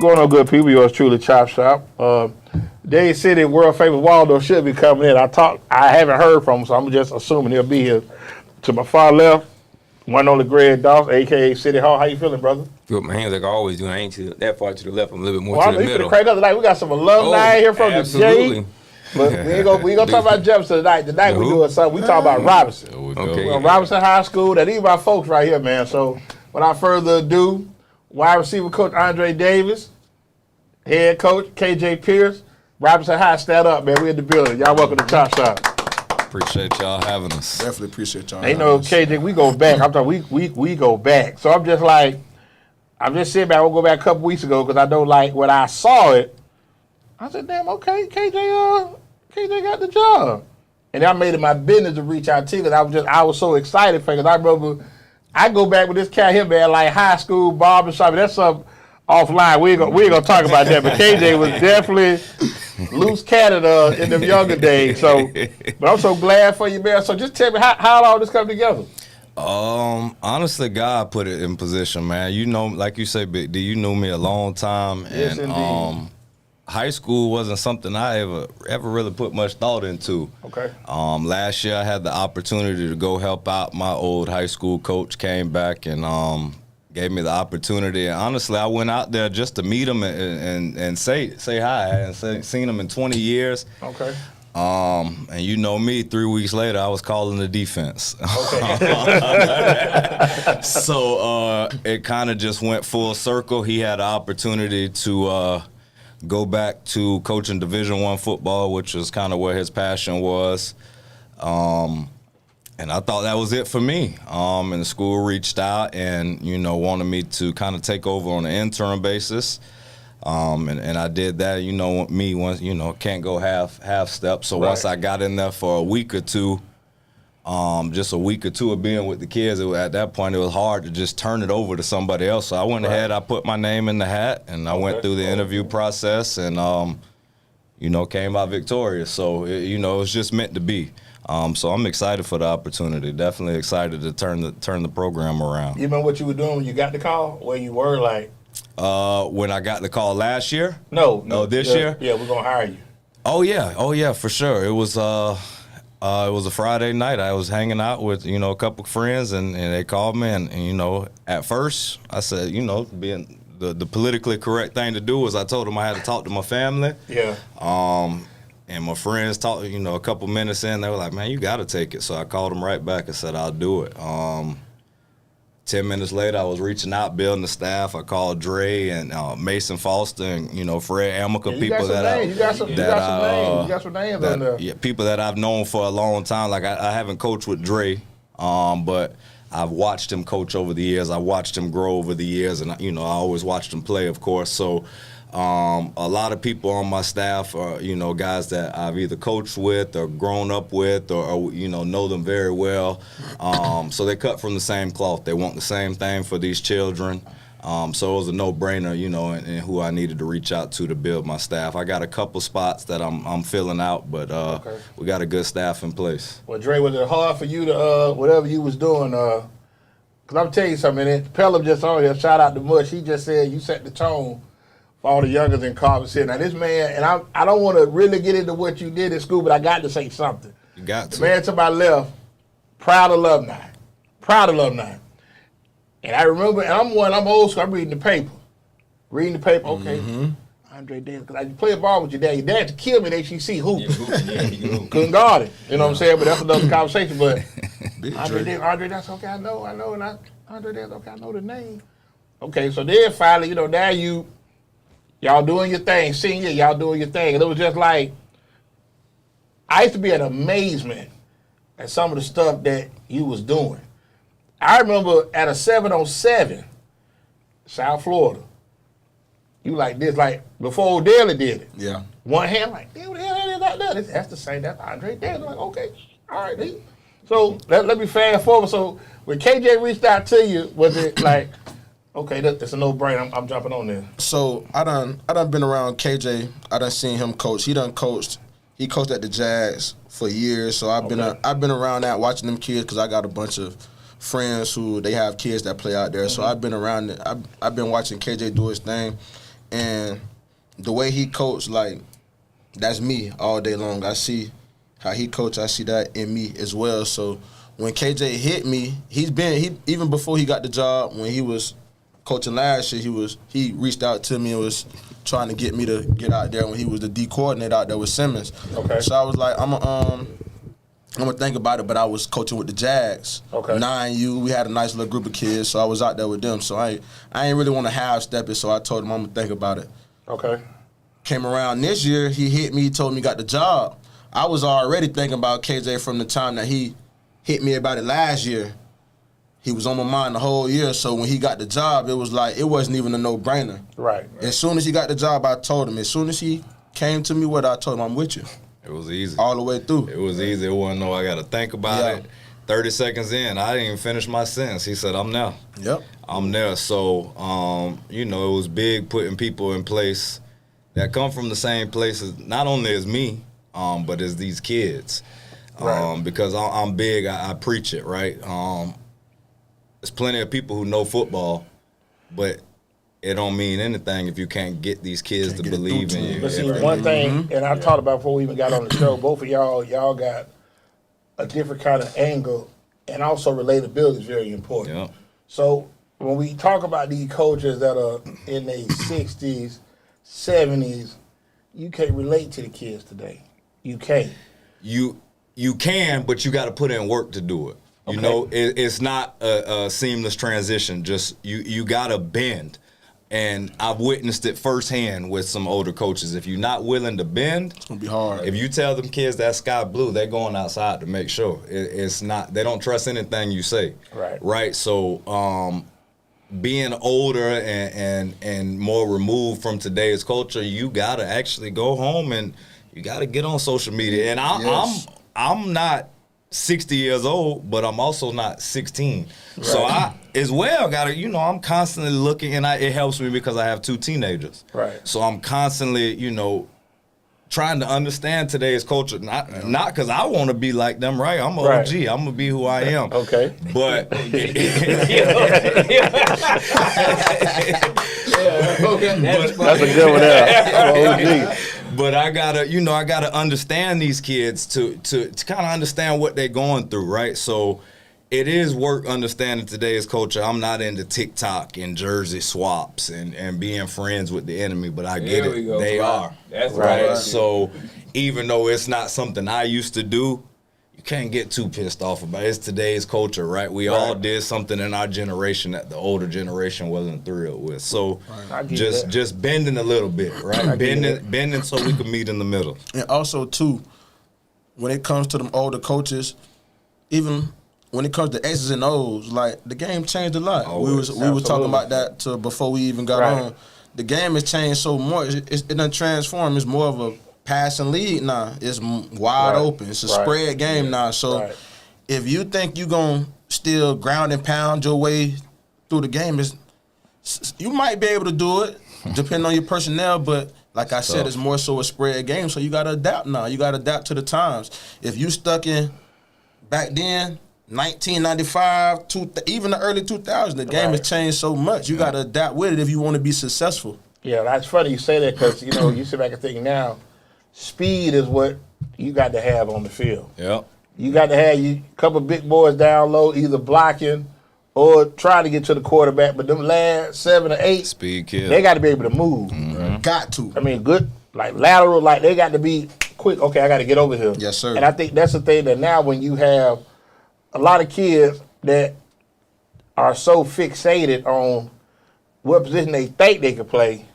going on, good people? Yours truly, Chop Shop. Dade City, world famous Waldo should be coming in. I haven't heard from him, so I'm just assuming he'll be here. To my far left, one only Greg Dawson, a.k.a. City Hall. How you feeling, brother? Feel my hands like I always do. I ain't that far to the left. I'm a little bit more to the middle. Crank up tonight. We got some alumni here from the J. But we ain't gonna talk about Jefferson tonight. Tonight we doing something. We talk about Robinson. Okay. We're on Robinson High School. These are our folks right here, man. So without further ado, wide receiver coach Andre Davis, head coach KJ Pearce, Robinson High, stand up, man. We in the building. Y'all welcome to Chop Shop. Appreciate y'all having us. Definitely appreciate y'all. They know KJ, we go back. I'm talking, we go back. So I'm just sitting back. We'll go back a couple weeks ago because I know, like, when I saw it, I said, damn, okay, KJ got the job. And I made it my business to reach out to you because I was so excited for it. Because I remember, I go back with this cat here, man, like high school barbershop. That's something offline. We ain't gonna talk about that. But KJ was definitely loose cannon in them younger days. So, but I'm so glad for you, man. So just tell me how all this come together. Honestly, God put it in position, man. You know, like you say, Big D, you knew me a long time, Yes, and indeed. high school wasn't something I ever really put much thought into. Okay. Last year I had the opportunity to go help out my old high school coach. Came back and gave me the opportunity. And honestly, I went out there just to meet him and say hi. I hadn't seen him in 20 years. Okay. And you know me, 3 weeks later, I was calling the defense. Okay. So it kind of just went full circle. He had an opportunity to go back to coaching Division I football, which was kind of where his passion was. And I thought that was it for me. And the school reached out and, wanted me to kind of take over on an interim basis. And I did that. You know, me once, can't go half step. So once I got in there for a week or two, just a week or two of being with the kids, at that point it was hard to just turn it over to somebody else. So I went ahead, I put my name in the hat, and I went through the interview process and, came out victorious. So, it was just meant to be. So I'm excited for the opportunity. Definitely excited to turn the program around. You remember what you were doing when you got the call? Where you were like? When I got the call last year? No, this year? Yeah, we're gonna hire you. Oh yeah, for sure. It was a Friday night. I was hanging out with a couple of friends, and they called me, and at first I said, being the politically correct thing to do was I told them I had to talk to my family. Yeah. And my friends talked, a couple minutes in, they were like, man, you got to take it. So I called them right back and said, I'll do it. 10 minutes later, I was reaching out, building the staff. I called Dre and Mason Foster and, Fred Amica, people that you got some names on there. Yeah, people that I've known for a long time. Like, I haven't coached with Dre, but I've watched him coach over the years. I watched him grow over the years, and, I always watched him play, of course. So, a lot of people on my staff are, guys that I've either coached with or grown up with or know them very well. So they cut from the same cloth. They want the same thing for these children. So it was a no-brainer, and who I needed to reach out to build my staff. I got a couple spots that I'm filling out, but we got a good staff in place. Well, Dre, was it hard for you to, whatever you was doing, because I'm telling you something, Pelham just on here, shout out to Mush, he just said you set the tone for all the youngers in Carver City. Now this man, and I don't want to really get into what you did in school, but I got to say something. You got to. The man to my left, proud alumni. And I remember, and I'm old school, I'm reading the paper. Okay. Andre Davis, because I play ball with your dad. Your dad to kill me at HBCU hoop. Couldn't guard it. You know what I'm saying? But that's another conversation. But Andre, that's okay, I know. And Andre Davis, okay, I know the name. Okay, so then finally, now y'all doing your thing. Senior, y'all doing your thing. And it was just like, I used to be at amazement at some of the stuff that you was doing. I remember at a 707, South Florida, you like this, like before Daly did it. Yeah. One hand, like, damn, what the hell is that? That's the same, that's Andre Daly. I'm like, okay, all right, dude. So let me fast forward. So when KJ reached out to you, was it like, okay, that's a no-brainer. I'm jumping on there. So I done been around KJ. I done seen him coach. He coached at the Jags for years. So I've been around that, watching them kids, because I got a bunch of friends who they have kids that play out there. So I've been around it. I've been watching KJ do his thing, and the way he coached, like, that's me all day long. I see how he coached. I see that in me as well. So when KJ hit me, even before he got the job, when he was coaching last year, he reached out to me and was trying to get me to get out there when he was the D coordinator out there with Simmons. Okay. So I was like, I'm gonna think about it, but I was coaching with the Jags. Okay. 9U, we had a nice little group of kids, so I was out there with them. So I ain't really want to half-step it, so I told him I'm gonna think about it. Okay. Came around this year, he hit me, told me he got the job. I was already thinking about KJ from the time that he hit me about it last year. He was on my mind the whole year, so when he got the job, it was like, it wasn't even a no-brainer. Right. As soon as he got the job, I told him. As soon as he came to me with it, I told him, I'm with you. It was easy. All the way through. It was easy. It wasn't no I got to think about it. 30 seconds in, I didn't even finish my sentence. He said, I'm there. Yep. I'm there. So, it was big putting people in place that come from the same places, not only as me, but as these kids. Right. Because I'm big, I preach it, right? There's plenty of people who know football, but it don't mean anything if you can't get these kids to believe in you. But see, one thing, and I talked about before we even got on the show, both of y'all got a different kind of angle, and also relatability is very important. Yeah. So when we talk about these coaches that are in their 60s, 70s, you can't relate to the kids today. You can't. You can, but you got to put in work to do it. You Okay. know, it's not a seamless transition. Just you got to bend. And I've witnessed it firsthand with some older coaches. If you're not willing to bend, It's going to be hard. if you tell them kids that sky blue, they're going outside to make sure. It's not, they don't trust anything you say. Right. Right. So being older and more removed from today's culture, you got to actually go home and you got to get on social media. And Yes. I'm not 60 years old, but I'm also not 16. Right. So I as well got to, I'm constantly looking, and it helps me because I have 2 teenagers. Right. So I'm constantly, trying to understand today's culture. Not because I want to be like them, right? I'm an Right. OG. I'm going to be who I am. Okay. But That's a good one there. OG. But I gotta understand these kids to kind of understand what they're going through, right? So it is work understanding today's culture. I'm not into TikTok and jersey swaps and being friends with the enemy, but I get There it. we go. They Right. are. That's right. right. So even though it's not something I used to do, you can't get too pissed off about it. It's today's culture, right? We all did something in our generation that the older generation wasn't thrilled with. So I get that. just bending a little bit, right? Bending so we can meet in the middle. And also, too, when it comes to them older coaches, even when it comes to X's and O's, like, the game changed a lot. Always. We were talking Absolutely. about that before we even got Right. on. The game has changed so much. It done transformed. It's more of a passing lead now. It's wide Right. open. It's a Right. spread game now. So Right. if you think you're going to still ground and pound your way through the game, you might be able to do it, depending on your personnel, but like I said, it's more so a spread game, so you got to adapt now. You got to adapt to the times. If you stuck in back then, 1995, even the early 2000s, the game has Right. changed so much. You got to adapt with it if you want to be successful. Yeah, that's funny you say that because, you sit back and think now, speed is what you got to have on the field. Yep. You got to have a couple big boys down low, either blocking or trying to get to the quarterback. But them last 7 or 8, Speed kill. they got to be able to move. Got to. I mean, good, like lateral, like they got to be quick. Okay, I got to get over here. Yes, sir. And I think that's the thing that now when you have a lot of kids that are so fixated on what position they think they can play,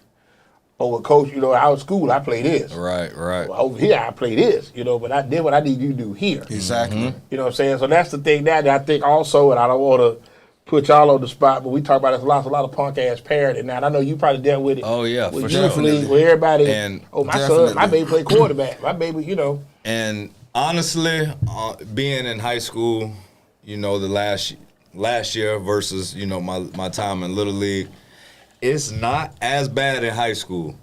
over coach, out of school, I play this. Right. Well, over here, I play this, but I did what I need you to do here. Exactly. You know what I'm saying? So that's the thing that I think also, and I don't want to put y'all on the spot, but we talk about this a lot of punk-ass parody now. And I know you probably dealt with it. Oh, yeah, with for youth sure. league, where everybody, And my definitely. son, my baby play quarterback. My baby, And honestly, being in high school, the last year versus my time in Little League, it's not as bad in high school,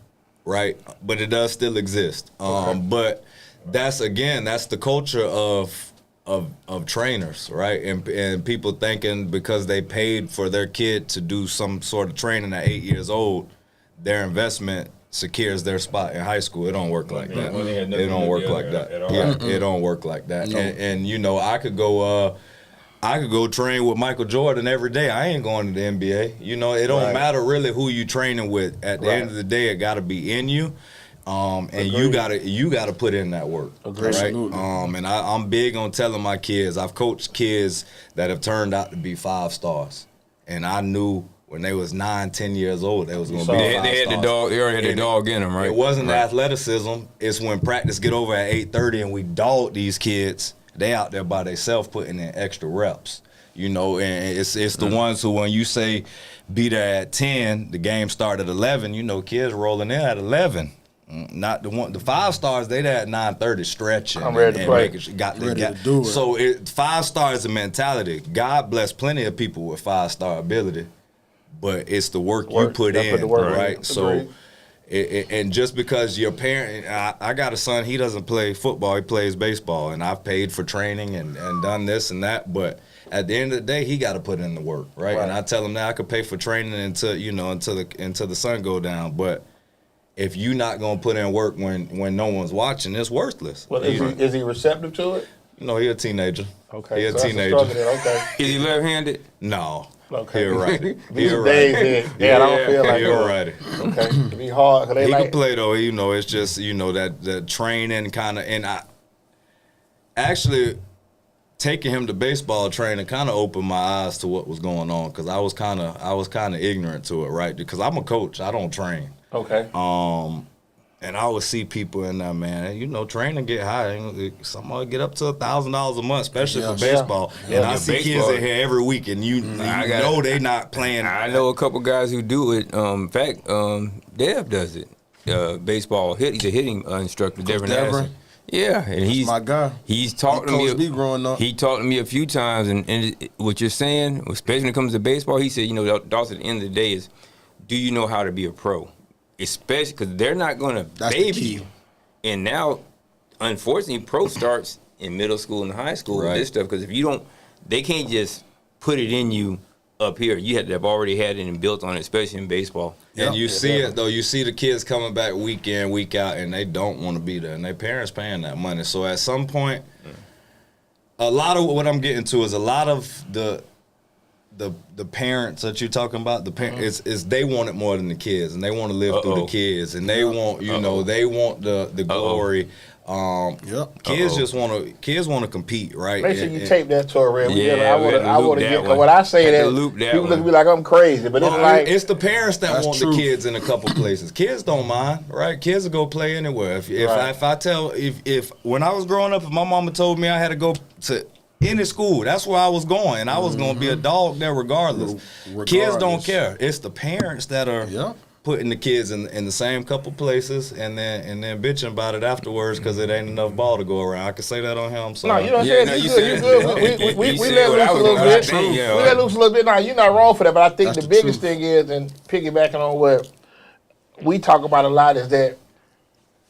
right? But it does still exist. But that's the culture of trainers, right? And people thinking because they paid for their kid to do some sort of training at 8 years old, their investment secures their spot in high school. It don't work like that. Well, they had It nothing don't to work do like that. at all. Yeah, it don't work like that. No. And you know, I could go train with Michael Jordan every day. I ain't going to the NBA. You know, it don't matter really who you training with. At the end of the day, it got to be in you. And you gotta put in that work, right? Absolutely. And I'm big on telling my kids. I've coached kids that have turned out to be 5 stars, and I knew when they was 9, 10 years old they was gonna be 5 stars. They had the dog. They already had the dog in them, right? It wasn't athleticism. It's when practice get over at 8:30 and we dog these kids. They out there by themselves putting in extra reps. You know, and it's the ones who, when you say be there at 10, the game start at 11. You know, kids rolling in at 11. Not the 5 stars. They there at 9:30 stretching. I'm ready to play. To do it. So 5 stars is a mentality. God bless plenty of people with 5-star ability, but it's the work you put in, right? Agreed. So, and just because your parent, I got a son. He doesn't play football. He plays baseball, and I've paid for training and done this and that, but at the end of the day, he got to put in the work, right? And I tell him that I could pay for training until the sun go down, but if you're not gonna put in work when no one's watching, it's worthless. Well, is he receptive to it? You know, he a teenager. Okay, He a so that's teenager. struggle then, okay. Is he left-handed? No. Okay. You're right. These You're days, right. then, I don't feel like You're that. right. Okay, it'd be hard. 'Cause they He like, can play though. You know, it's just that the training kind of, and I actually taking him to baseball training kind of opened my eyes to what was going on, because I was kind of ignorant to it, right? Because I'm a coach. I don't train. okay. And I would see people in there, man. You know, training get high. Somebody get up to $1,000 a month, especially for baseball. Yeah. And I Yeah, see baseball. kids in here every week, and you know they not playing. I know a couple guys who do it. In fact, Dev does it. Baseball he's a hitting instructor, Devin Devin? Addison. Yeah, and he's my guy. He's talked to me. Coached me growing up. He talked to me a few times, and what you're saying, especially when it comes to baseball, he said, Dawson, at the end of the day is, do you know how to be a pro? Especially because they're not going to baby you. And now, unfortunately, pro starts in middle school and high school with this stuff, because if you don't, they can't just put it in you up here. You had to have already had it and built on it, especially in baseball. And you see it, though. You see the kids coming back week in, week out, and they don't want to be there. And their parents paying that money. So at some point, a lot of what I'm getting to is a lot of the parents that you're talking about, the parents, is they want it more than the kids, and they want to live through the kids, and they want, they want the glory. Kids just want to compete, right? Make sure you tape that to a reel. Yeah, I want to get. one. When I say Had that, to loop that people look one. at me like I'm crazy, but it's like it's the parents that That's want true. the kids in a couple places. Kids don't mind, right? Kids will go play anywhere. If when I was growing up, if my mama told me I had to go to any school, that's where I was going, and I was going to be a dog there regardless. Kids don't care. It's the parents that are putting the kids in the same couple places, and then bitching about it afterwards because it ain't enough ball to go around. I can say that on him. I'm sorry. no, you know what I'm saying? You good. We let loose a little bit. We let loose a little bit. Now, you're not wrong for that, but I think the biggest thing is, and piggybacking on what we talk about a lot, is that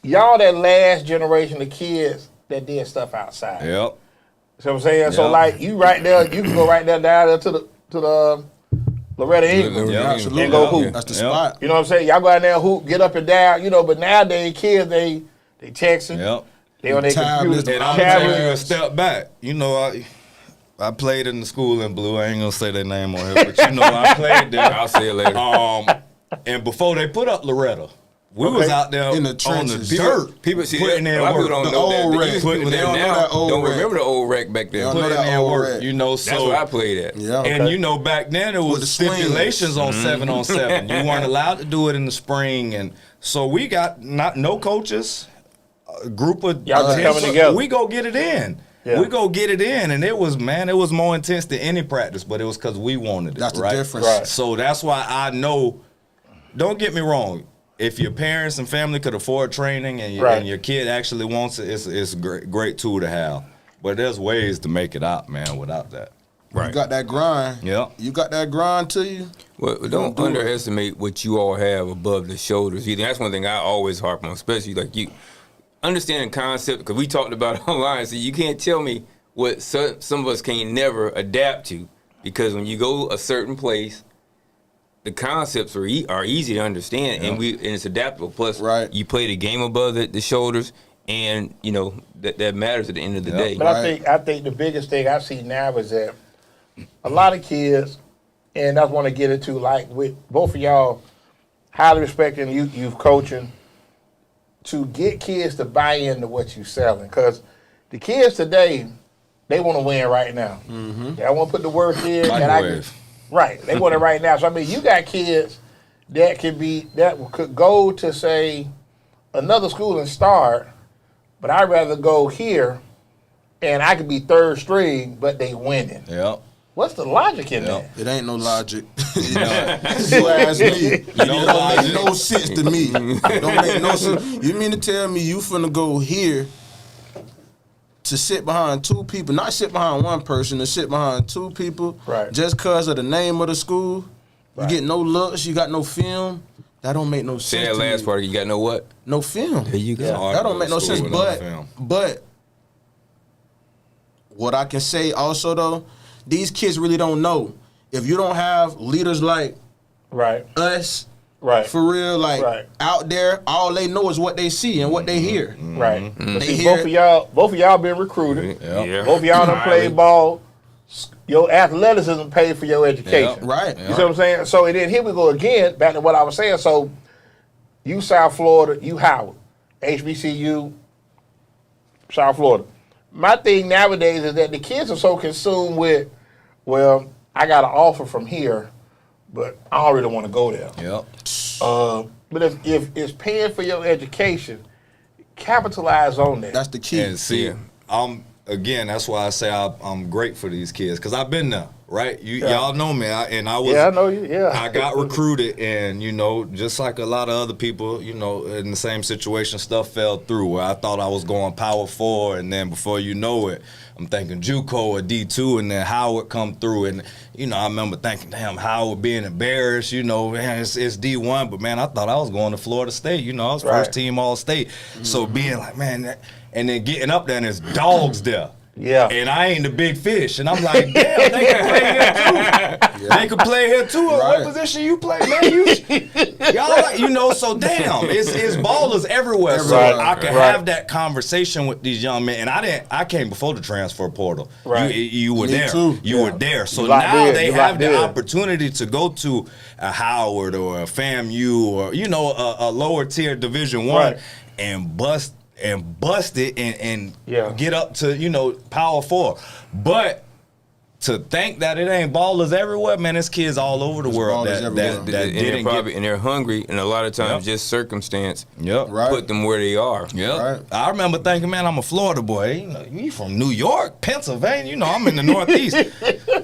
y'all that last generation of kids that did stuff outside. Yep. See what I'm saying? So like you right there, you can go right there down there to the Loretta Ingram Absolutely. and go hoop. That's the spot. You know what I'm saying? Y'all go out there and hoop, get up and down, but nowadays kids they texting. Yep. They on their Tablets, computer. And I'm gonna take you a step back. I played in the school in Blue. I ain't gonna say their name on here, but I played there. I'll say it later. And before they put up Loretta, we was out there In the on the trenches. dirt. People see putting that. in A lot of work. people don't The know that. old They rec. used to They put don't know now that old don't rec. remember the old rec back then. They don't know Putting that in old work, rec. That's where I played at. Yeah. And back then it With was the swings. stipulations on 7-on-7. You weren't allowed to do it in the spring, and so we got no coaches, a group of Y'all just 10, coming together. We go get it in. Yeah. We go get it in, and it was more intense than any practice, but it was because we wanted it. That's the right? difference. Right. So that's why I know. Don't get me wrong. If your parents and family could afford training and your kid actually wants it, it's a great tool to have. But there's ways to make it out, man, without that. You got that grind. Yeah. You got that grind to you. Well, don't underestimate what you all have above the shoulders either. That's one thing I always harp on, especially like you understanding concept, because we talked about it online. So you can't tell me what some of us can never adapt to, because when you go a certain place, the concepts are easy to understand, and it's adaptable. Plus, you play the game above the shoulders, and you know that matters at the end of the day. But I think the biggest thing I see now is that a lot of kids, and that's what I get into, like with both of y'all, highly respecting youth coaching, to get kids to buy into what you're selling, because the kids today, they want to win right now. They don't want to put the work in. Right, they want it right now. So I mean, you got kids that could go to say another school and start, but I'd rather go here, and I could be third string, but they winning. Yep. What's the logic in that? It ain't no logic. You ask me. It don't make no sense to me. It don't make no sense. You mean to tell me you finna go here to sit behind two people, not sit behind one person, to sit behind two people, just because of the name of the school? You get no looks, you got no film. That don't make no sense. Say that last part. You got no what? No film. There you go. Yeah. That don't make no sense. But what I can say also though, these kids really don't know. If you don't have leaders like us, for real, like out there, all they know is what they see and what they hear. Right. But see, both of y'all been recruited. Both of y'all done played ball. Your athleticism paid for your education. You see what I'm saying? So and then here we go again, back to what I was saying. So you South Florida, you Howard, HBCU, South Florida. My thing nowadays is that the kids are so consumed with, well, I got an offer from here, but I don't really want to go there. But if it's paying for your education, capitalize on that. That's the key. And see, again, that's why I say I'm great for these kids, because I've been there, right? Y'all know me, I know you. I got recruited, and you know, just like a lot of other people, you know, in the same situation, stuff fell through where I thought I was going Power 4, and then before you know it, I'm thinking JUCO or D2, and then Howard come through, and you know, I remember thinking, damn, Howard being embarrassed, you know, man, it's D1, but man, I thought I was going to Florida State, you know, I was first team All-State, so being like, man, and then getting up there and there's dogs there. And I ain't the big fish. And I'm like, damn, they can play here too. They can play here too. What position you play, man? Y'all like, you know, so damn, it's ballers everywhere. So I can have that conversation with these young men. And I came before the transfer portal. You were there. You were there. So now they have the opportunity to go to a Howard or a FAMU or, you know, a lower tier Division I and bust it and get up to, you know, Power 4. But to think that it ain't ballers everywhere, man, there's kids all over the world that didn't get, and they're hungry, and a lot of times just circumstance put them where they are. I remember thinking, man, I'm a Florida boy. You know, you from New York, Pennsylvania. You know, I'm in the Northeast.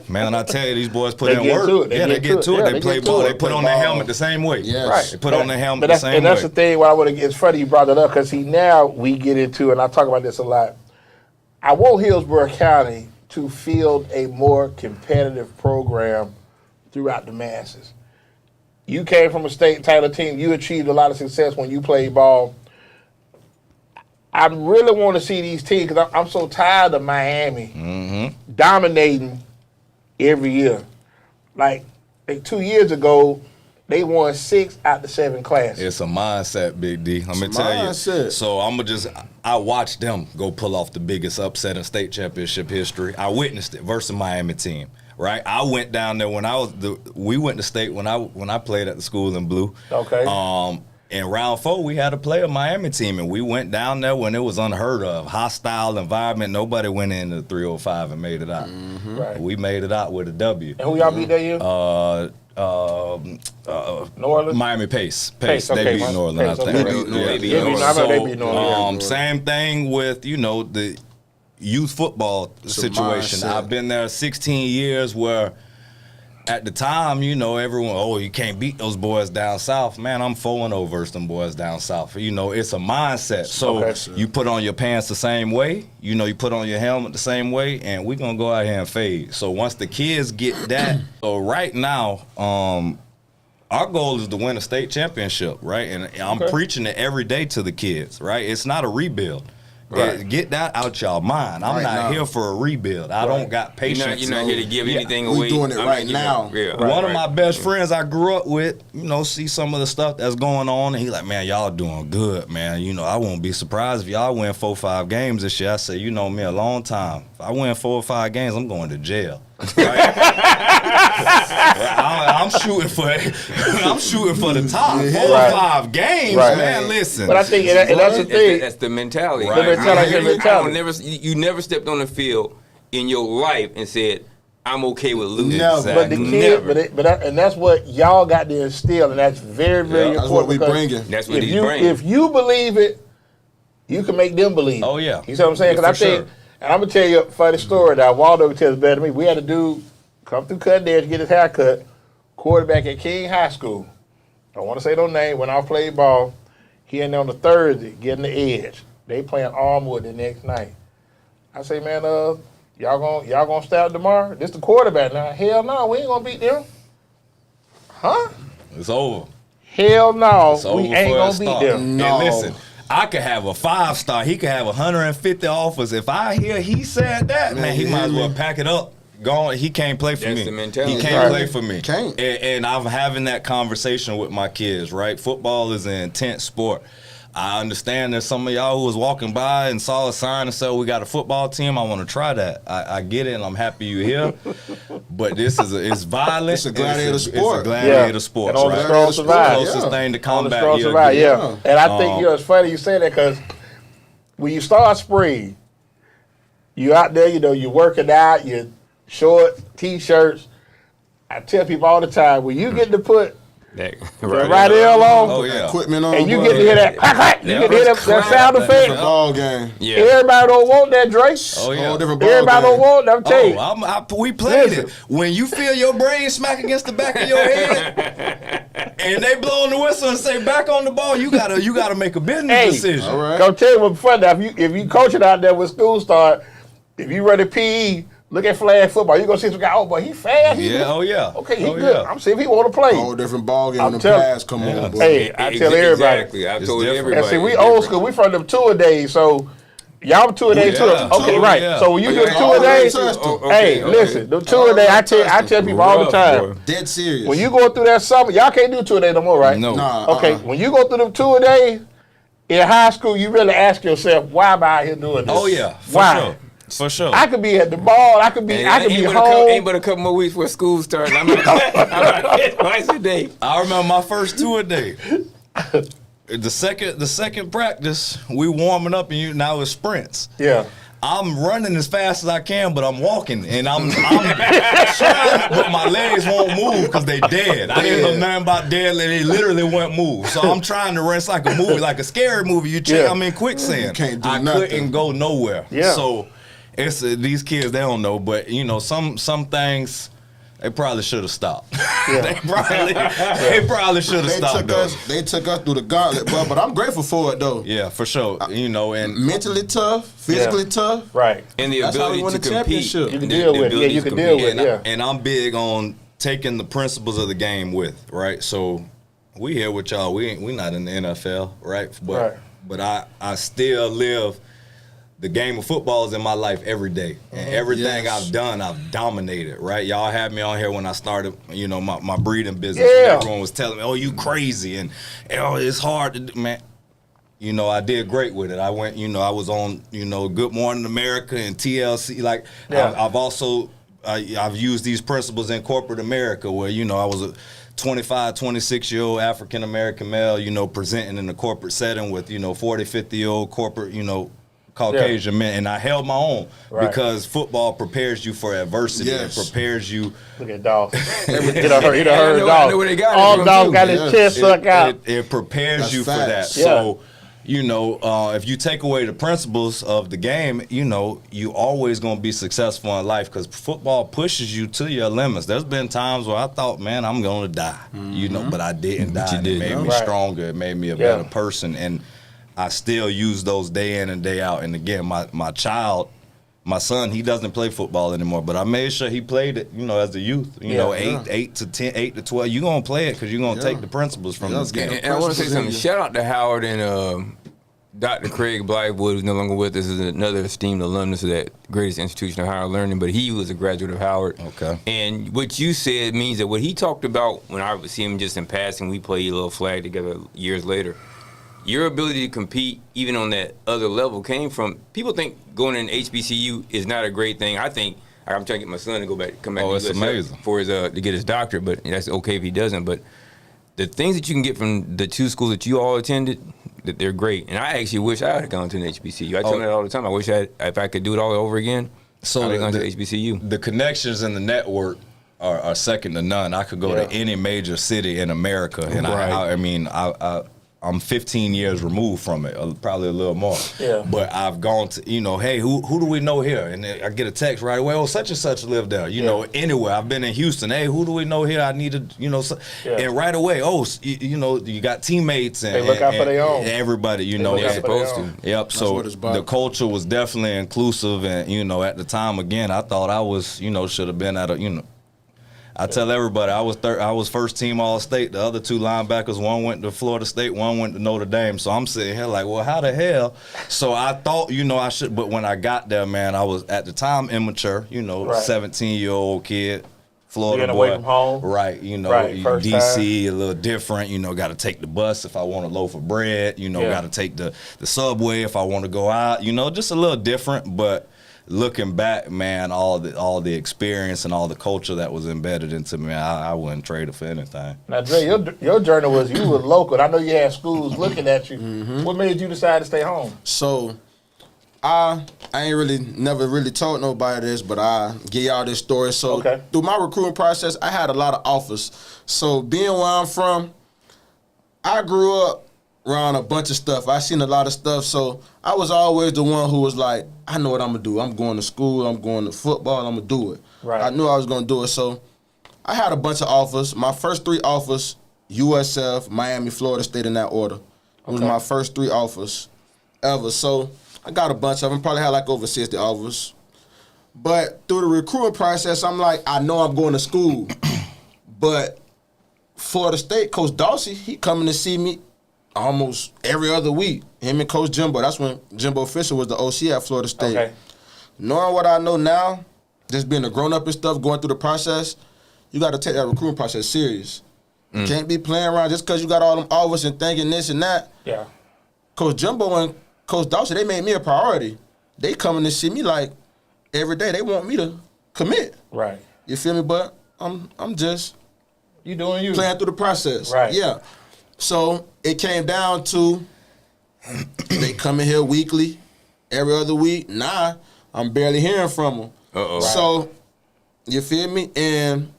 Man, I tell you, these boys put in work. They get to it. They play ball. They put on their helmet the same way. They put on their helmet the same way. And that's the thing. It's funny you brought that up, because now we get into, and I talk about this a lot. I want Hillsborough County to field a more competitive program throughout the masses. You came from a state title team. You achieved a lot of success when you played ball. I really want to see these teams, because I'm so tired of Miami dominating every year. Like 2 years ago, they won 6 out of 7 classes. It's a mindset, Big D. I'm going to tell you. So I watched them go pull off the biggest upset in state championship history. I witnessed it versus Miami team, right? I went down there we went to state when I played at the school in blue. In round 4, we had to play a Miami team, and we went down there when it was unheard of. Hostile environment. Nobody went into the 305 and made it out. We made it out with a W. And who y'all beat that year? New Orleans? Miami Pace. They beat New Orleans, I think. They beat New Orleans. Same thing with, you know, the youth football situation. I've been there 16 years where at the time, you know, everyone, you can't beat those boys down south. Man, I'm 4-0 versus them boys down south. You know, it's a mindset. So you put on your pants the same way, you know, you put on your helmet the same way, and we're going to go out here and fade. So once the kids get that, so right now, our goal is to win a state championship, right? And I'm preaching it every day to the kids, right? It's not a rebuild. Get that out y'all mind. I'm not here for a rebuild. I don't got patience. You're not here to give anything away. We're doing it right now. One of my best friends I grew up with, see some of the stuff that's going on, and he like, man, y'all doing good, man. I won't be surprised if y'all win 4 or 5 games this year. I say, you know me a long time. If I win 4 or 5 games, I'm going to jail. Right? I'm shooting for the top. 4 or 5 games, man. Listen, but I think that's the thing. That's the mentality. Right. The mentality. You never stepped on the field in your life and said, "I'm okay with losing." Exactly. But the kid, and that's what y'all got to instill, and that's very, very important. That's what we bringing. That's what he's bringing. If you believe it, you can make them believe. Oh yeah, you see what I'm saying? Because I think. Sure. And I'm going to tell you a funny story that Waldo tells better than me. We had a dude come through Cutting Edge to get his hair cut, quarterback at King High School. I don't want to say no name. When I played ball, he in there on the Thursday getting the edge. They playing Armwood the next night. I say, man, y'all gonna start tomorrow? This the quarterback now. Hell no, we ain't going to beat them. Huh? It's over. Hell no, it's over we ain't going to beat them. No. And listen. I could have a 5-star. He could have 150 offers. If I hear he said that, man, he might as well pack it up. Gone. He can't play for me. That's the mentality. He can't play for me. Can't. And I'm having that conversation with my kids, right? Football is an intense sport. I understand there's some of y'all who was walking by and saw a sign and said, we got a football team. I want to try that. I get it, and I'm happy you're here. But this is it's violent. It's a gladiator sport. It's a gladiator sport, and on right? the strong survive. Closest thing to combat. Yeah. And I think it's funny you say that because when you start spring, you out there, you working out, you short T-shirts. I tell people all the time, when you get to put right there on, equipment on, and you get to hear that, you get to hear that sound effect. Ball game. Yeah. Everybody don't want that, Drake. Oh yeah. Everybody don't want that. I'm telling you. We played it. When you feel your brain smack against the back of your head, and they blowing the whistle and say back on the ball, you gotta make a business decision. All right. I'll tell you what's fun now. If you coaching out there when school start, if you run a PE. Look at flag football. You gonna see some guy. Oh boy, he fast. He good. Okay, he good. I'm see if he want to play. Whole different ball game when the pass come on. Boy. Hey, I tell everybody. Exactly. I told everybody. And see, we old school. We from them 2-a-days. So y'all 2-a-days too. Okay, right. Yeah. So when you do 2-a-days, hey, listen, the 2-a-day. I tell people all the time. Dead serious. When you go through that summer, y'all can't do 2-a-day no more, right? No. Okay, when you go through them 2-a-days in high school, you really ask yourself, why am I out here doing this? Oh yeah, why? Sure. For sure. I could be at the ball. I could be home. Ain't but a couple more weeks before school starts. I'm twice a day. I remember my first 2-a-day. The second practice, we warming up, and now it's sprints. Yeah. I'm running as fast as I can, but I'm walking, and I'm trying, but my legs won't move because they dead. I didn't know nothing about dead. They literally won't move. So I'm trying to run. It's like a movie, like a scary movie. You check, I'm in quicksand. You can't do I nothing. couldn't go nowhere. Yeah. So it's these kids, they don't know, but some things. They probably should have stopped. Yeah. they probably should have stopped. They took us through the gauntlet, but I'm grateful for it though. Yeah, for sure. And mentally tough, physically tough, right? And the ability to compete. You can deal with it. Yeah, you can deal with it. Yeah. And I'm big on taking the principles of the game with, right? So we here with y'all. We not in the NFL, right? But I still live. The game of football is in my life every day. And everything I've done, I've dominated, right? Y'all had me on here when I started, my breeding business. Yeah. Everyone was telling me, oh, you crazy. And, it's hard to do. Man, I did great with it. I went, I was on, Good Morning America and TLC. Like, I've also, I've used these principles in corporate America where, I was a 25, 26-year-old African-American male, presenting in a corporate setting with, 40, 50-year-old corporate, Caucasian men, and I held my own because football prepares you for adversity. Yes. It prepares you. Look at dogs. He done heard dogs. All the dogs got his chest sucked out. It prepares you for facts. that. So, if you take away the principles of the game, you always going to be successful in life because football pushes you to your limits. There's been times where I thought, man, I'm going to die, but I didn't die. And it made me stronger. It made me a better person. And I still use those day in and day out. And again, my son, he doesn't play football anymore, but I made sure he played it, as a youth. 8 to 10, 8 to 12. You're going to play it because you're going to take the principles from this game. And I want to say something. Shout out to Howard and Dr. Craig Blythewood, who's no longer with us, is another esteemed alumnus of that greatest institution of higher learning, but he was a graduate of Howard. Okay. And what you said means that what he talked about when I would see him just in passing, we played a little flag together years later, your ability to compete even on that other level came from, people think going in HBCU is not a great thing. I think, I'm trying to get my son to come back Oh, to it's amazing. for his to get his doctorate, but that's okay if he doesn't. But the things that you can get from the two schools that you all attended, that they're great. And I actually wish I had gone to an HBCU. I tell them that all the time. I wish if I could do it all over again, So I would have gone to HBCU. The connections in the network are second to none. I could go to any major city in America, and I'm 15 years removed from it, probably a little more. Yeah. But I've gone to, hey, who do we know here? And I get a text right away, such and such live there. You know, anywhere. I've been in Houston. Hey, who do we know here? I need to, and right away, you got teammates and they look out for their own. Everybody, They're supposed to. Yep. So the culture was definitely inclusive, and at the time, again, I thought I was, should have been at a, I tell everybody I was first team All-State. The other two linebackers, one went to Florida State, one went to Notre Dame. So I'm sitting here like, well, how the hell? So I thought, I should. But when I got there, man, I was at the time immature. 17-year-old kid, Florida Getting boy, away from home. right? First DC a little different. Got to take the bus if I want a loaf of bread. Got to take the subway if I want to go out. Just a little different, but. Looking back, man, all the experience and all the culture that was embedded into me, I wouldn't trade it for anything. Now, Dre, your journey was you were local. I know you had schools looking at you. Mm-hmm. What made you decide to stay home? So, I ain't never really told nobody this, but I give y'all this story. So, through my recruiting process, I had a lot of offers. So, being where I'm from, I grew up around a bunch of stuff. I seen a lot of stuff, so I was always the one who was like, I know what I'm going to do. I'm going to school. I'm going to football. I'm going to do it. Right. I knew I was going to do it, so I had a bunch of offers. My first 3 offers, USF, Miami, Florida State in that order. It was my first 3 offers ever, so I got a bunch of them. Probably had like over 60 offers. But through the recruiting process, I'm like, I know I'm going to school, but Florida State, Coach Dawsey, he coming to see me almost every other week. Him and Coach Jimbo. That's when Jimbo Fisher was the OC at Florida State. Okay. Knowing what I know now, just being a grown-up and stuff, going through the process, you got to take that recruiting process serious. You can't be playing around just because you got all them offers and thinking this and that. Yeah. Coach Jimbo and Coach Dawson, they made me a priority. They coming to see me like every day. They want me to commit. Right. You feel me? But I'm just you doing you. Playing through the process. Right. Yeah. So it came down to they coming here weekly, every other week. Nah, I'm barely hearing from them. Uh-oh. So you feel me? And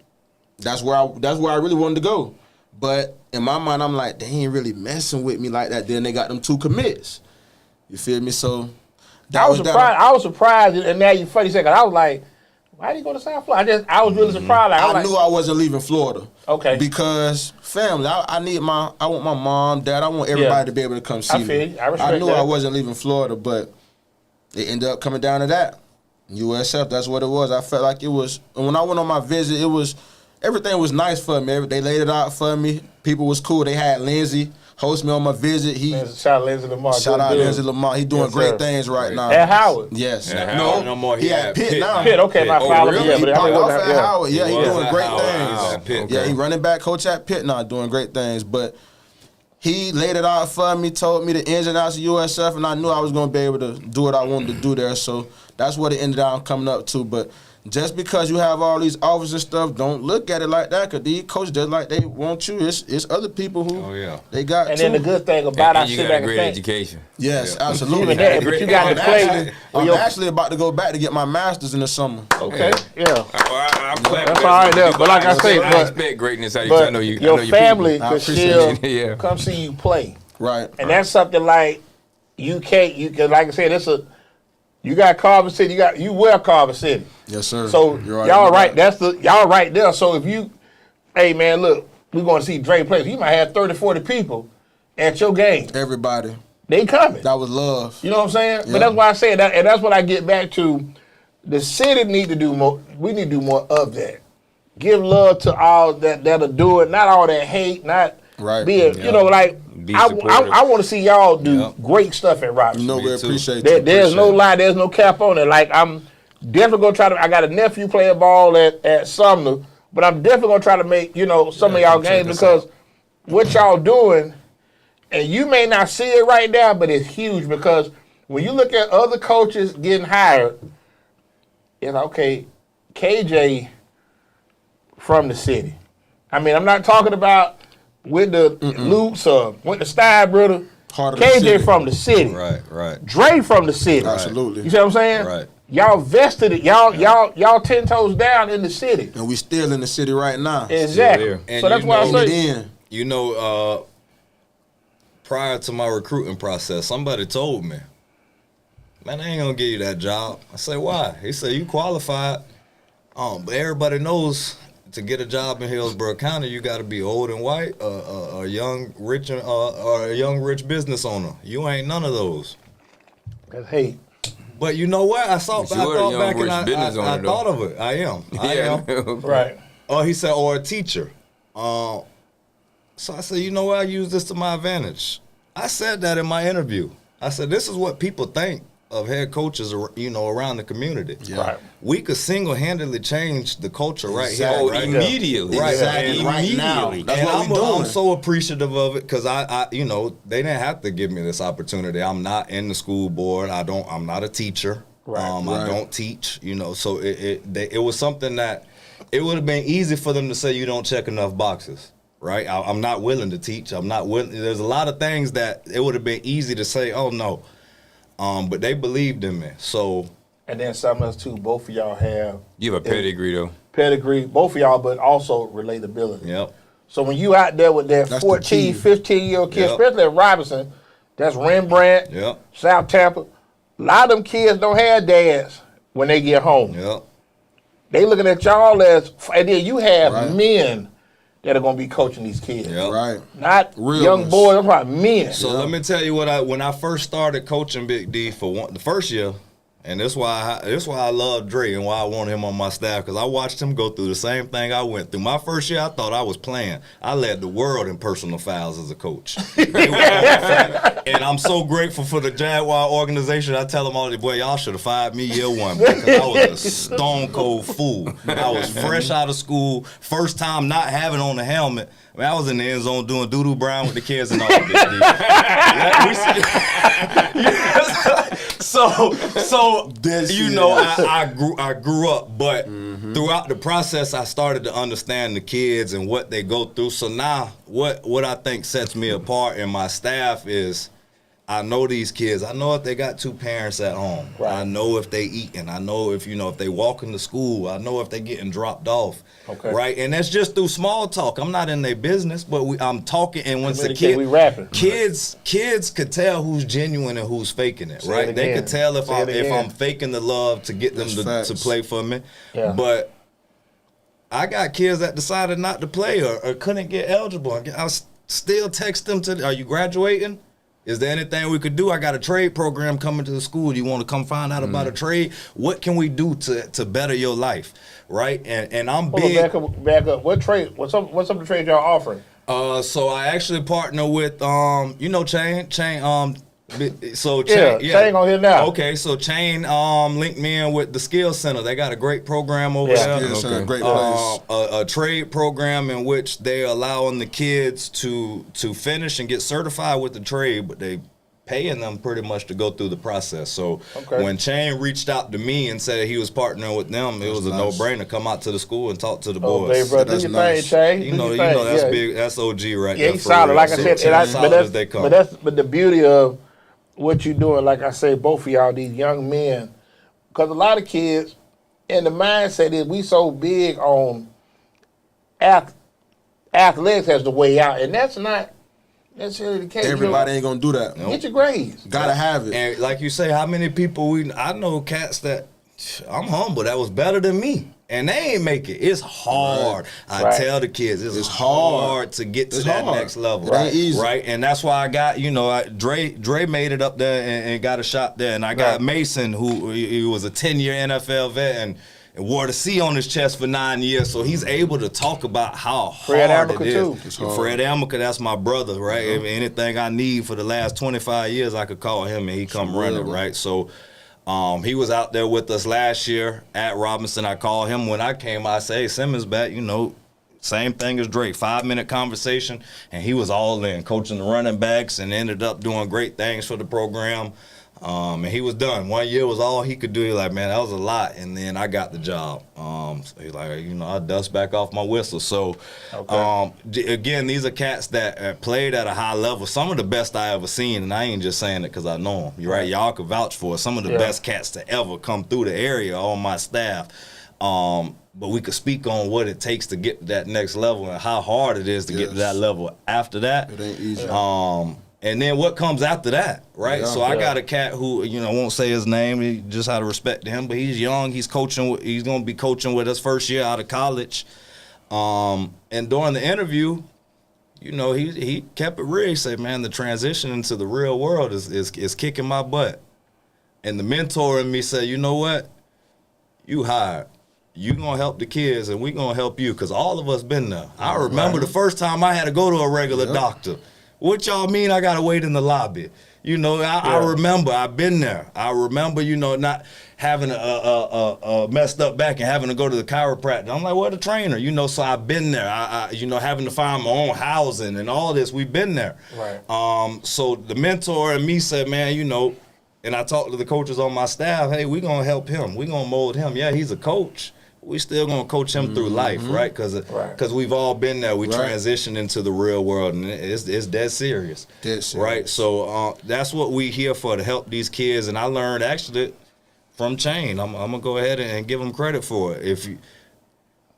that's where I really wanted to go. But in my mind, I'm like, they ain't really messing with me like that. Then they got them 2 commits. You feel me? So I was surprised, and now you funny second. I was like, why did he go to South Florida? I was really surprised. Like, I knew I wasn't leaving Florida. Okay. Because family, I want my mom, dad, I want everybody to be able to come see me. I knew I wasn't leaving Florida, but it ended up coming down to that. USF, that's what it was. I felt like it was, and when I went on my visit, everything was nice for me. They laid it out for me. People was cool. They had Lindsay host me on my visit. Shout out Lindsay Lamar. Shout out Lindsay Lamar. He doing great things right now. At Howard. Yes. No more. He at Pitt now. Pitt, okay, my father. Really? Yeah, He but popped off at yeah. Howard. Yeah, he doing great Howard. things. Okay. Yeah, he running back coach at Pitt now, doing great things. But he laid it out for me, told me the ins and outs of USF, and I knew I was going to be able to do what I wanted to do there. So that's what it ended up coming up to. But just because you have all these offers and stuff, don't look at it like that, because these coaches just like they want you. It's other people who they got and too. then the good thing about I you sit got back a great and think. education. Yes, absolutely. Even that, but you got to play. I'm actually about to go back to get my master's in the summer. Okay, yeah. I'm glad That's all right there. But like I say, I expect greatness out of you. but I know you. your family I could appreciate still come see you play. Right. And that's something like you can, like I said, you got Carver City, you wear Carver City. Yes, sir. So y'all right, y'all right there. So if you, hey man, look, we're going to see Dre play. You might have 30, 40 people at your game. Everybody. They coming. That was love. You know what I'm saying? Yeah. But that's why I say that, and that's what I get back to. The city need to do more. We need to do more of that. Give love to all that'll do it. Not all that hate. Not right. be a, you know, like Be supportive. I want to see y'all do great stuff at Robinson. No, we appreciate you. There's no lie. There's no cap on it. Like, I'm definitely gonna try to. I got a nephew playing ball at Sumner, but I'm definitely gonna try to make some of y'all games because what y'all doing, and you may not see it right now, but it's huge because when you look at other coaches getting hired, it's okay. KJ from the city. I mean, I'm not talking about with the Loops or with the Steinbrenner. KJ from the city. Right. Dre from the city. Absolutely. You see what I'm saying? Right. Y'all vested it. Y'all 10 toes down in the city. And we still in the city right now. Exactly. And So that's why I say. Prior to my recruiting process, somebody told me, man, I ain't gonna give you that job. I say, why? He said, you qualified. But everybody knows to get a job in Hillsborough County, you got to be old and white, a young rich business owner. You ain't none of those. That's hate. But you know what? I thought back and I owner, thought of it. I am. Right. Oh, he said, or a teacher. So I said, you know what? I use this to my advantage. I said that in my interview. I said, this is what people think of head coaches, around the community. Yeah. Right. We could single-handedly change the culture right here. Right Immediately. Right. Exactly. Right now. That's And what we doing. I'm so appreciative of it because I they didn't have to give me this opportunity. I'm not in the school board. I'm not a teacher. Right. I don't teach. So it was something that it would have been easy for them to say you don't check enough boxes. Right. I'm not willing to teach. I'm not willing. There's a lot of things that it would have been easy to say, oh no. But they believed in me. So. And then something else too. Both of y'all have. You have a pedigree though. Pedigree. Both of y'all, but also relatability. Yep. So when you out there with that That's 14, 15-year-old kid, Yep. especially at Robinson, that's Rembrandt, Yep. South Tampa. A lot of them kids don't have dads when they get home. Yep. They looking at y'all as, and then you have men that are going to be coaching these kids. Yep. Right. Not Real young ones. boys, I'm talking men. So let me tell you when I first started coaching Big D the first year, and that's why I love Dre and why I wanted him on my staff because I watched him go through the same thing I went through. My first year, I thought I was playing. I led the world in personal fouls as a coach. And I'm so grateful for the Jaguar organization. I tell them all, boy, y'all should have fired me year one because I was a stone cold fool. I was fresh out of school, first time not having on a helmet. I mean, I was in the end zone doing doo-doo brown with the kids and all that. I grew up, but throughout the process, I started to understand the kids and what they go through. So now, what I think sets me apart and my staff is, I know these kids. I know if they got two parents at home. Right. I know if they eating. I know if they walking to school. I know if they getting dropped off. Okay. Right, and that's just through small talk. I'm not in their business, but I'm talking. And once the we rapping. kids could tell who's genuine and who's faking it. Right, they could tell if I'm faking the love to get them to play for me. Yeah. But I got kids that decided not to play or couldn't get eligible. I still text them are you graduating? Is there anything we could do? I got a trade program coming to the school. You want to come find out about a trade? What can we do to better your life, right? And I'm big. Back up. What trade? What's some of the trades y'all offering? So I actually partner with Chain. So Chain on here now. Okay, so Chain linked me in with the Skills Center. They got a great program over there. Skills Center, great place. A trade program in which they're allowing the kids to finish and get certified with the trade, but they paying them pretty much to go through the process. So when Chain reached out to me and said he was partnering with them, it was a no-brainer. Come out to the school and talk to the boys. Hey, bro, do your thing, Chain. You know that's big. That's OG right there. He's solid. Like I said, solid as they come. But the beauty of what you're doing, like I say, both of y'all, these young men, because a lot of kids, and the mindset is we so big on athletics as the way out, and that's not necessarily the case. Everybody ain't gonna do that. Get your grades. Gotta have it. And like you say, how many people I know cats that I'm humble that was better than me. And they ain't make it. It's hard. I tell the kids it's hard to get to that next level. It ain't easy. Right? And that's why I got, Dre made it up there and got a shot there. And I got Mason, who he was a 10-year NFL vet. And and wore the C on his chest for 9 years, so he's able to talk about how Fred hard Amica it too. is. Fred Amica, that's my brother, right? If anything I need for the last 25 years, I could call him and he come running, right? So he was out there with us last year at Robinson. I called him when I came. I say, hey, Simmons back, same thing as Drake, 5-minute conversation, and he was all in, coaching the running backs and ended up doing great things for the program. And he was done. 1 year was all he could do. He like, man, that was a lot. And then I got the job. So he's like, I dust back off my whistle. So, again, these are cats that played at a high level. Some of the best I ever seen, and I ain't just saying it because I know them. You're right. Y'all could vouch for it. Some of the best cats to ever come through the area on my staff. But we could speak on what it takes to get to that next level and how hard it is to get to that level after that. It ain't easy. And then what comes after that, right? Yeah. So I got a cat who, won't say his name, he just out of respect to him, but he's young. He's coaching. He's going to be coaching with us first year out of college. And during the interview, he kept it real. He said, man, the transition into the real world is kicking my butt. And the mentor in me said, you know what? You hired. You going to help the kids, and we going to help you, because all of us been there. I remember the first time I had to go to a regular doctor. What y'all mean I got to wait in the lobby? I remember. I've been there. I remember, not having a messed up back and having to go to the chiropractor. I'm like, what a trainer? So I've been there. Having to find my own housing and all this. We've been there. Right. So the mentor and me said, man, and I talked to the coaches on my staff, hey, we're going to help him. We're going to mold him. Yeah, he's a coach. We still gonna coach him through life, right? Because we've all been there. We transitioned into the real world, and it's dead serious. Dead serious. Right? So that's what we here for, to help these kids. And I learned actually from Chain. I'm gonna go ahead and give him credit for it.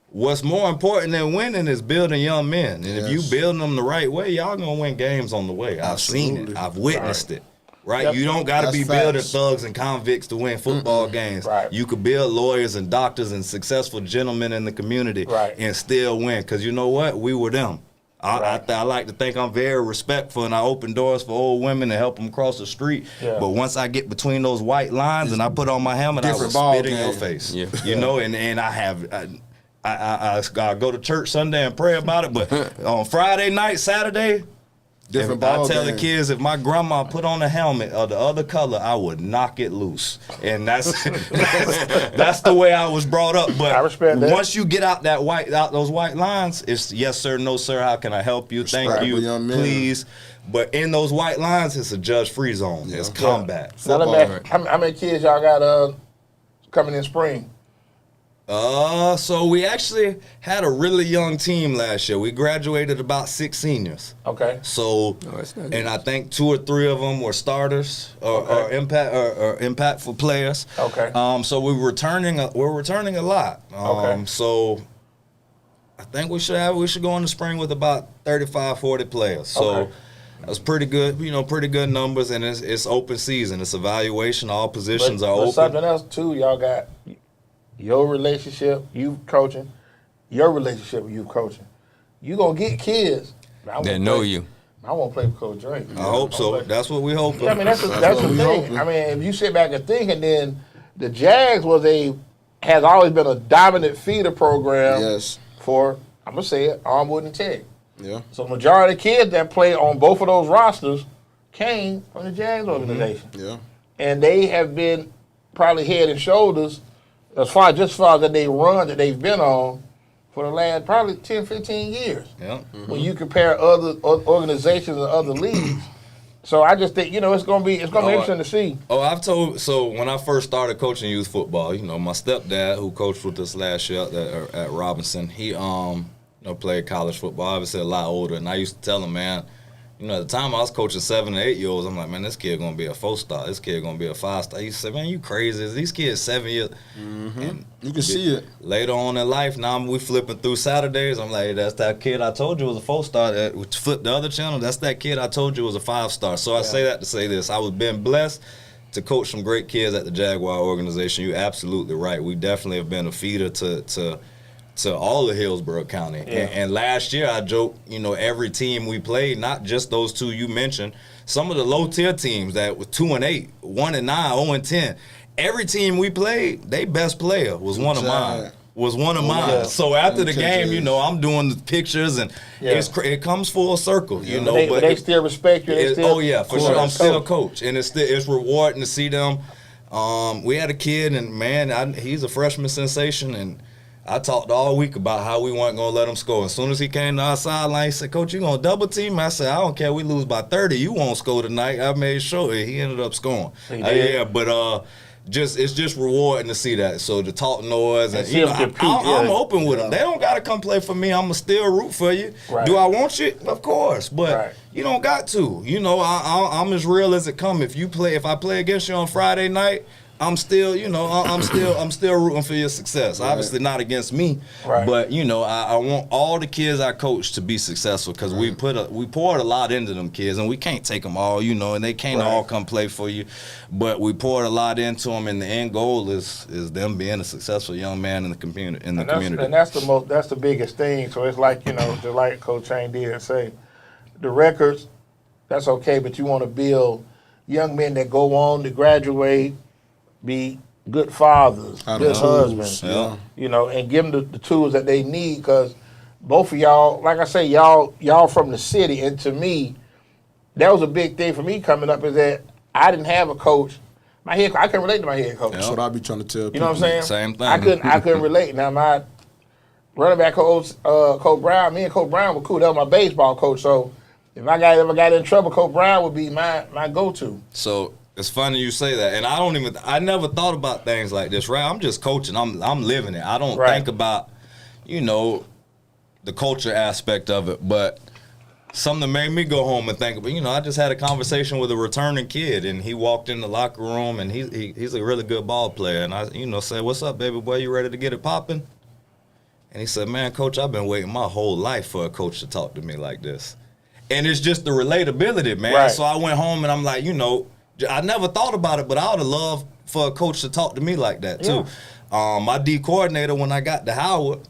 What's more important than winning is building young men, and if you building them the right way, y'all gonna win games on the way. I've seen it. I've witnessed it. Right? Yep. You don't got to be building thugs and convicts to win football games. Right. You could build lawyers and doctors and successful gentlemen in the community and still win. Because you know what? We were them. I like to think I'm very respectful, and I open doors for old women and help them cross the street. Yeah. But once I get between those white lines and I put on my helmet, I will spit in your face. Yeah. And I go to church Sunday and pray about it. But on Friday night, Saturday, I tell the kids, if my grandma put on a helmet of the other color, I would knock it loose. And that's the way I was brought up. But I respect that. Once you get out those white lines, it's yes sir, no sir, how can I help you? Thank you, please. But in those white lines, it's a judge-free zone. It's combat. How many kids y'all got coming in spring? So we actually had a really young team last year. We graduated about 6 seniors. Okay. So, and I think 2 or 3 of them were starters or impactful players. Okay. So we're returning a lot. So I think we should go in the spring with about 35, 40 players. So that's pretty good, pretty good numbers, and it's open season. It's evaluation. All positions are open. Something else too, y'all got. Your relationship, you coaching, your relationship with you coaching. You gonna get kids that know you. I won't play with Coach Drake. I hope so. That's what we hope. Yeah, I mean, that's the thing. I mean, if you sit back and think, and then the Jags has always been a dominant feeder program for, I'm gonna say it, Armwood and Tech. Yeah. So the majority of the kids that play on both of those rosters came from the Jags organization. Yeah. And they have been probably head and shoulders as far as that they run that they've been on for the last probably 10, 15 years. Yeah. When you compare other organizations and other leagues. So I just think, it's gonna be interesting to see. So when I first started coaching youth football, my stepdad, who coached with us last year at Robinson, he played college football, obviously a lot older, and I used to tell him, man, at the time I was coaching 7 and 8 year olds, I'm like, man, this kid gonna be a 4-star. This kid gonna be a 5-star. He said, man, you crazy? These kids 7 years. And you can see it later on in life. Now we flipping through Saturdays. I'm like, that's that kid I told you was a 4-star. Flip the other channel. That's that kid I told you was a 5-star. So I say that to say this: I was been blessed to coach some great kids at the Jaguar organization. You're absolutely right. We definitely have been a feeder to all of Hillsborough County. Yeah. And last year, I joked, every team we played, not just those 2 you mentioned, some of the low-tier teams that were 2 and 8, 1 and 9, 0 and 10, every team we played, they best player was one of mine. Yeah. So after the game, you know, I'm doing the pictures, and it comes full circle, you know. But they still respect you. Oh yeah, for sure. I'm still a coach, and it's rewarding to see them. We had a kid, and man, he's a freshman sensation, and I talked all week about how we weren't gonna let him score. As soon as he came to our sideline, he said, "Coach, you gonna double team?" I said, "I don't care. We lose by 30. You won't score tonight." I made sure he ended up scoring. It's just rewarding to see that. So the talk noise, and you know, I'm open with them. They don't gotta come play for me. I'ma still root for you. Right. Do I want you? Of course, but you don't got to. You know, I'm as real as it come. If I play against you on Friday night, I'm still, you know, I'm still rooting for your success. Right. Obviously not against me, but you know, I want all the kids I coach to be successful, because we poured a lot into them kids, and we can't take them all, you know, and they can't all come play for you, but we poured a lot into them, and the end goal is them being a successful young man in the community. And that's the biggest thing. So it's like, you know, just like Coach Chain did say, the records, that's okay, but you want to build young men that go on to graduate, be good fathers, good husbands, you know, and give them the tools that they need, because both of y'all, like I say, y'all from the city, and to me, that was a big thing for me coming up, is that I didn't have a coach. I couldn't relate to my head coach. That's what I be trying to tell people. You know what I'm saying? Same thing. I couldn't relate. Now my running back coach, Coach Brown, me and Coach Brown were cool. That was my baseball coach. So if I ever got in trouble, Coach Brown would be my go-to. So it's funny you say that, and I never thought about things like this, right? I'm just coaching. I'm living it. I don't think about, you know, the culture aspect of it, but something made me go home and think about, you know, I just had a conversation with a returning kid, and he walked in the locker room, and he's a really good ball player, and I, you know, said, "What's up, baby boy? You ready to get it popping?" And he said, "Man, coach, I've been waiting my whole life for a coach to talk to me like this." And it's just the relatability, man. Right. So I went home, and I'm like, you know, I never thought about it, but I would have loved for a coach to talk to me like that, too. My D coordinator, when I got to Howard,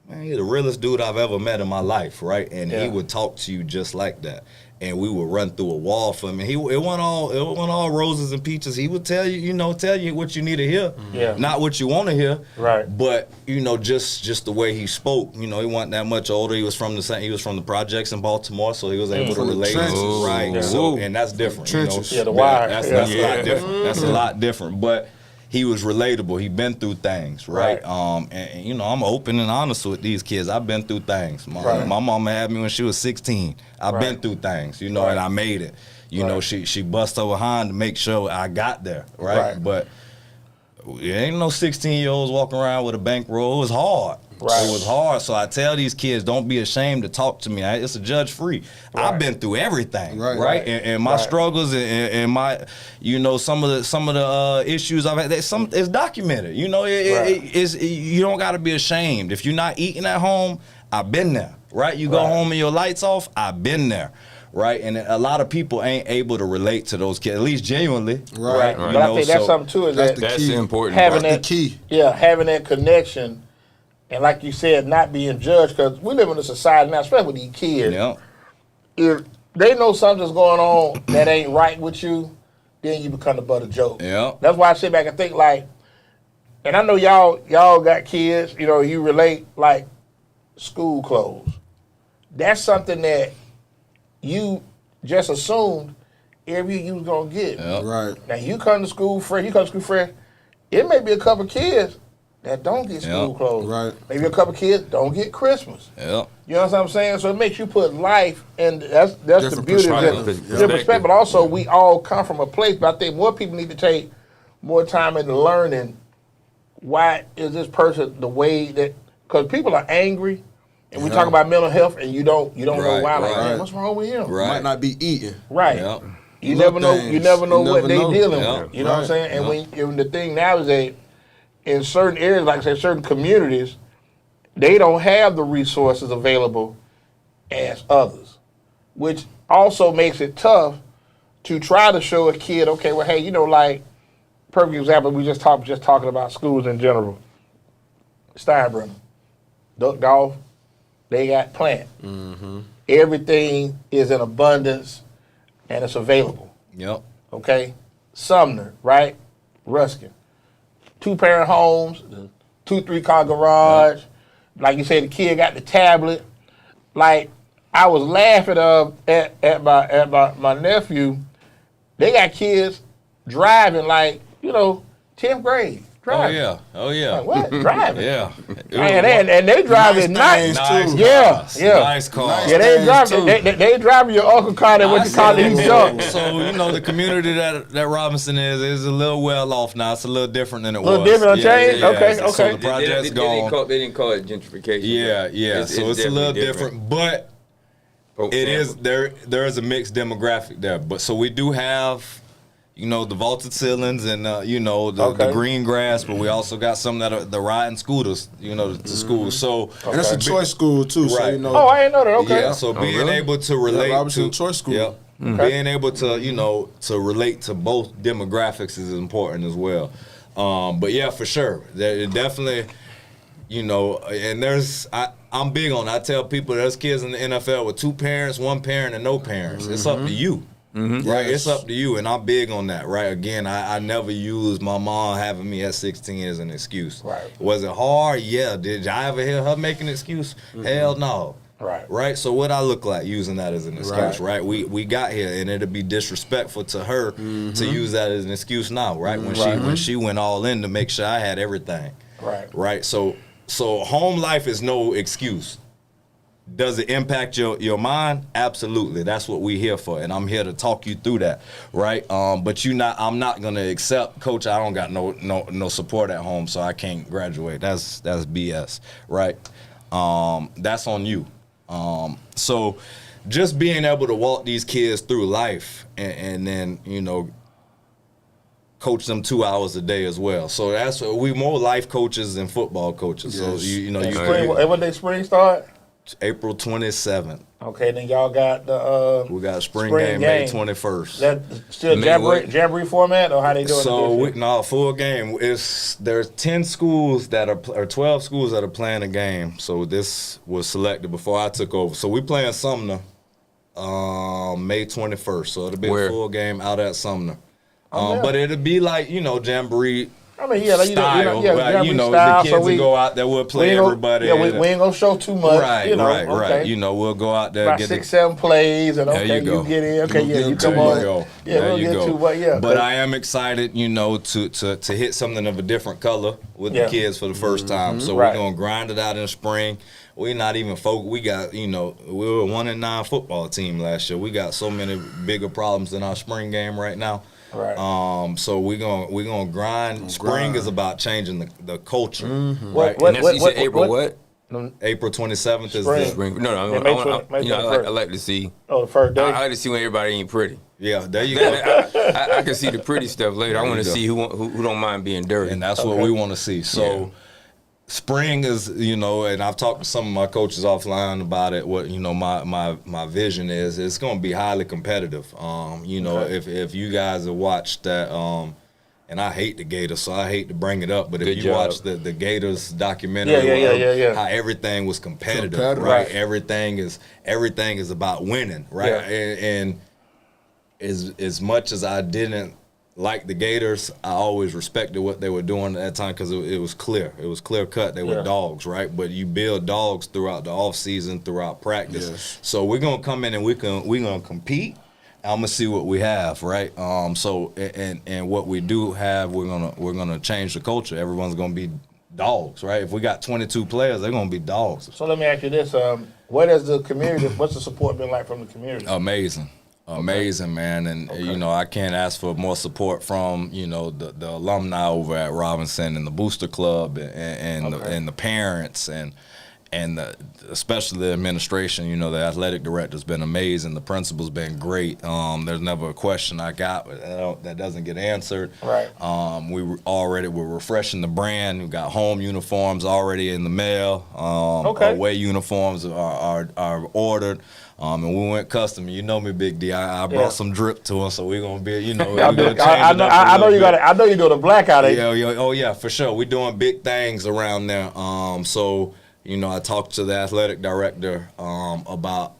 man, he's the realest dude I've ever met in my life, right? And he would talk to you just like that. And we would run through a wall for me. It wasn't all roses and peaches. He would tell you what you need to hear, not what you want to hear. Right. But you know, just the way he spoke. You know, he wasn't that much older. He was from the projects in Baltimore, so he was able to relate. Right. Yeah. So, and that's different. Trenches. You know? The wire. That's a lot different. That's a lot different. But he was relatable. He been through things, right? And you know, I'm open and honest with these kids. I've been through things. My mama had me when she was 16. I've been through things, you know, and I made it. You know, she bust her behind to make sure I got there, right? But there ain't no 16-year-olds walking around with a bankroll. It was hard. Right. It was hard. So I tell these kids, don't be ashamed to talk to me. It's a judge-free. I've been through everything, right? And my struggles and my, you know, some of the issues I've had. It's documented. You know, you don't got to be ashamed. If you're not eating at home, I've been there, right? You go home and your lights off, I've been there. Right, and a lot of people ain't able to relate to those kids, at least genuinely. Right. But I think that's something too. That's important. Having that key. Yeah, having that connection, and like you said, not being judged, because we live in a society now, especially with these kids. Yeah. If they know something's going on that ain't right with you, then you become the butt of joke. Yeah. That's why I sit back and think like, and I know y'all got kids. You know, you relate like school clothes. That's something that you just assumed every year you was gonna get. Yep. Right. Now you come to school fresh. It may be a couple kids that don't get school clothes. Right. Maybe a couple kids don't get Christmas. Yep. You know what I'm saying? So it makes you put life, and that's the beauty of it. Different perspective. But also we all come from a place. But I think more people need to take more time into learning why is this person the way that, because people are angry. And we talk about mental health, and you don't know why. Like, man, what's wrong with him? Right. Might not be eating. Right. Yep. You never know what they dealing with. You know what I'm saying? And the thing now is that in certain areas, like I said, certain communities, they don't have the resources available as others, which also makes it tough to try to show a kid, okay, well, hey, you know, like perfect example, we just talking about schools in general. Steinbrenner, Duck Dolph. They got plant. Mm-hmm. Everything is in abundance, and it's available. Yep. Okay? Sumner, right? Ruskin. 2-parent homes, 2-3 car garage. Like you said, the kid got the tablet. Like I was laughing at my nephew. They got kids driving 10th grade. Driving. Oh yeah. Like, what? Driving? Yeah. And they driving nice. Nice cars. Yeah, they driving. They driving your uncle car. That what you call these junk. So the community that Robinson is a little well off now. It's a little different than it was. A little different, changed. Okay. So the project's gone. They didn't call it gentrification. Yeah. So it's a little different, but it is there. There is a mixed demographic there. But so we do have. The vaulted ceilings and the green grass, but we also got some that are the riding scooters, to school. So and it's a choice school too. Right. So Oh, I didn't know that. Okay. Yeah. So being able to relate Robinson to choice school. Yep. Okay. Being able to to relate to both demographics is important as well. But yeah, for sure, there definitely, and I'm big on it. I tell people there's kids in the NFL with 2 parents, 1 parent, and no parents. It's up to you. Mm-hmm. Right, it's up to you, and I'm big on that. Right, again, I never use my mom having me at 16 as an excuse. Right, was it hard? Yeah. Did I ever hear her make an excuse? Mm-hmm. Hell no. Right. So what I look like using that as an excuse? Right. We got here, and it'd be disrespectful to her to use that as an excuse now. Right, when she went all in to make sure I had everything. Right. So home life is no excuse. Does it impact your mind? Absolutely. That's what we're here for, and I'm here to talk you through that, right? But I'm not gonna accept, Coach. I don't got no support at home, so I can't graduate. That's BS, right? That's on you. So just being able to walk these kids through life, and then coach them 2 hours a day as well. So that's we more life coaches than football coaches. Yes. So when they spring start. April 27th. Okay, then y'all got the we got a spring game May 21st. That still jamboree format, or how they doing? So full game. There's 10 schools or 12 schools that are playing a game. So this was selected before I took over. So we playing Sumner May 21st. So it'll be a full game out at Sumner. But it'll be like jamboree. I mean, style. The kids will go out there. We'll play everybody. Yeah, we ain't gonna show too much. Right. We'll go out there. About 6-7 plays, and you get in. Okay, you come on. There you go. But I am excited, to hit something of a different color with the kids for the first time. So we're gonna grind it out in the spring. We're not even focused. We got, we were a 1-9 football team last year. We got so many bigger problems in our spring game right now. Right. So we're gonna grind. Spring is about changing the culture. Mm-hmm. Right. You said April what? April 27th is the spring. No. I like to see. Oh, the first day. I like to see when everybody ain't pretty. Yeah, there you go. I can see the pretty stuff later. I want to see who don't mind being dirty, and that's what we want to see. So. Spring is, and I've talked to some of my coaches offline about it. What my vision is, it's going to be highly competitive. If you guys have watched that, and I hate the Gators, so I hate to bring it up, but if you watch the Gators documentary, how everything was competitive, right? Everything is about winning, right? And as much as I didn't like the Gators, I always respected what they were doing at that time because it was clear. It was clear cut. They were dogs, right? But you build dogs throughout the off season, throughout practice. Yes. So we're gonna come in and we're gonna compete. I'm gonna see what we have, right? So what we do have, we're gonna change the culture. Everyone's gonna be dogs, right? If we got 22 players, they're gonna be dogs. So let me ask you this: what's the support been like from the community? Amazing, man, and I can't ask for more support from the alumni over at Robinson and the Booster Club and the parents and especially the administration. The athletic director's been amazing. The principal's been great. There's never a question I got that doesn't get answered. Right. We're refreshing the brand. We've got home uniforms already in the mail. Away uniforms are ordered. And we went custom. You know me, Big D. I brought some drip to us, so we're gonna be, we're gonna change it up I know you got it. I know you doing the blackout. Yeah, for sure. We're doing big things around there. So I talked to the athletic director about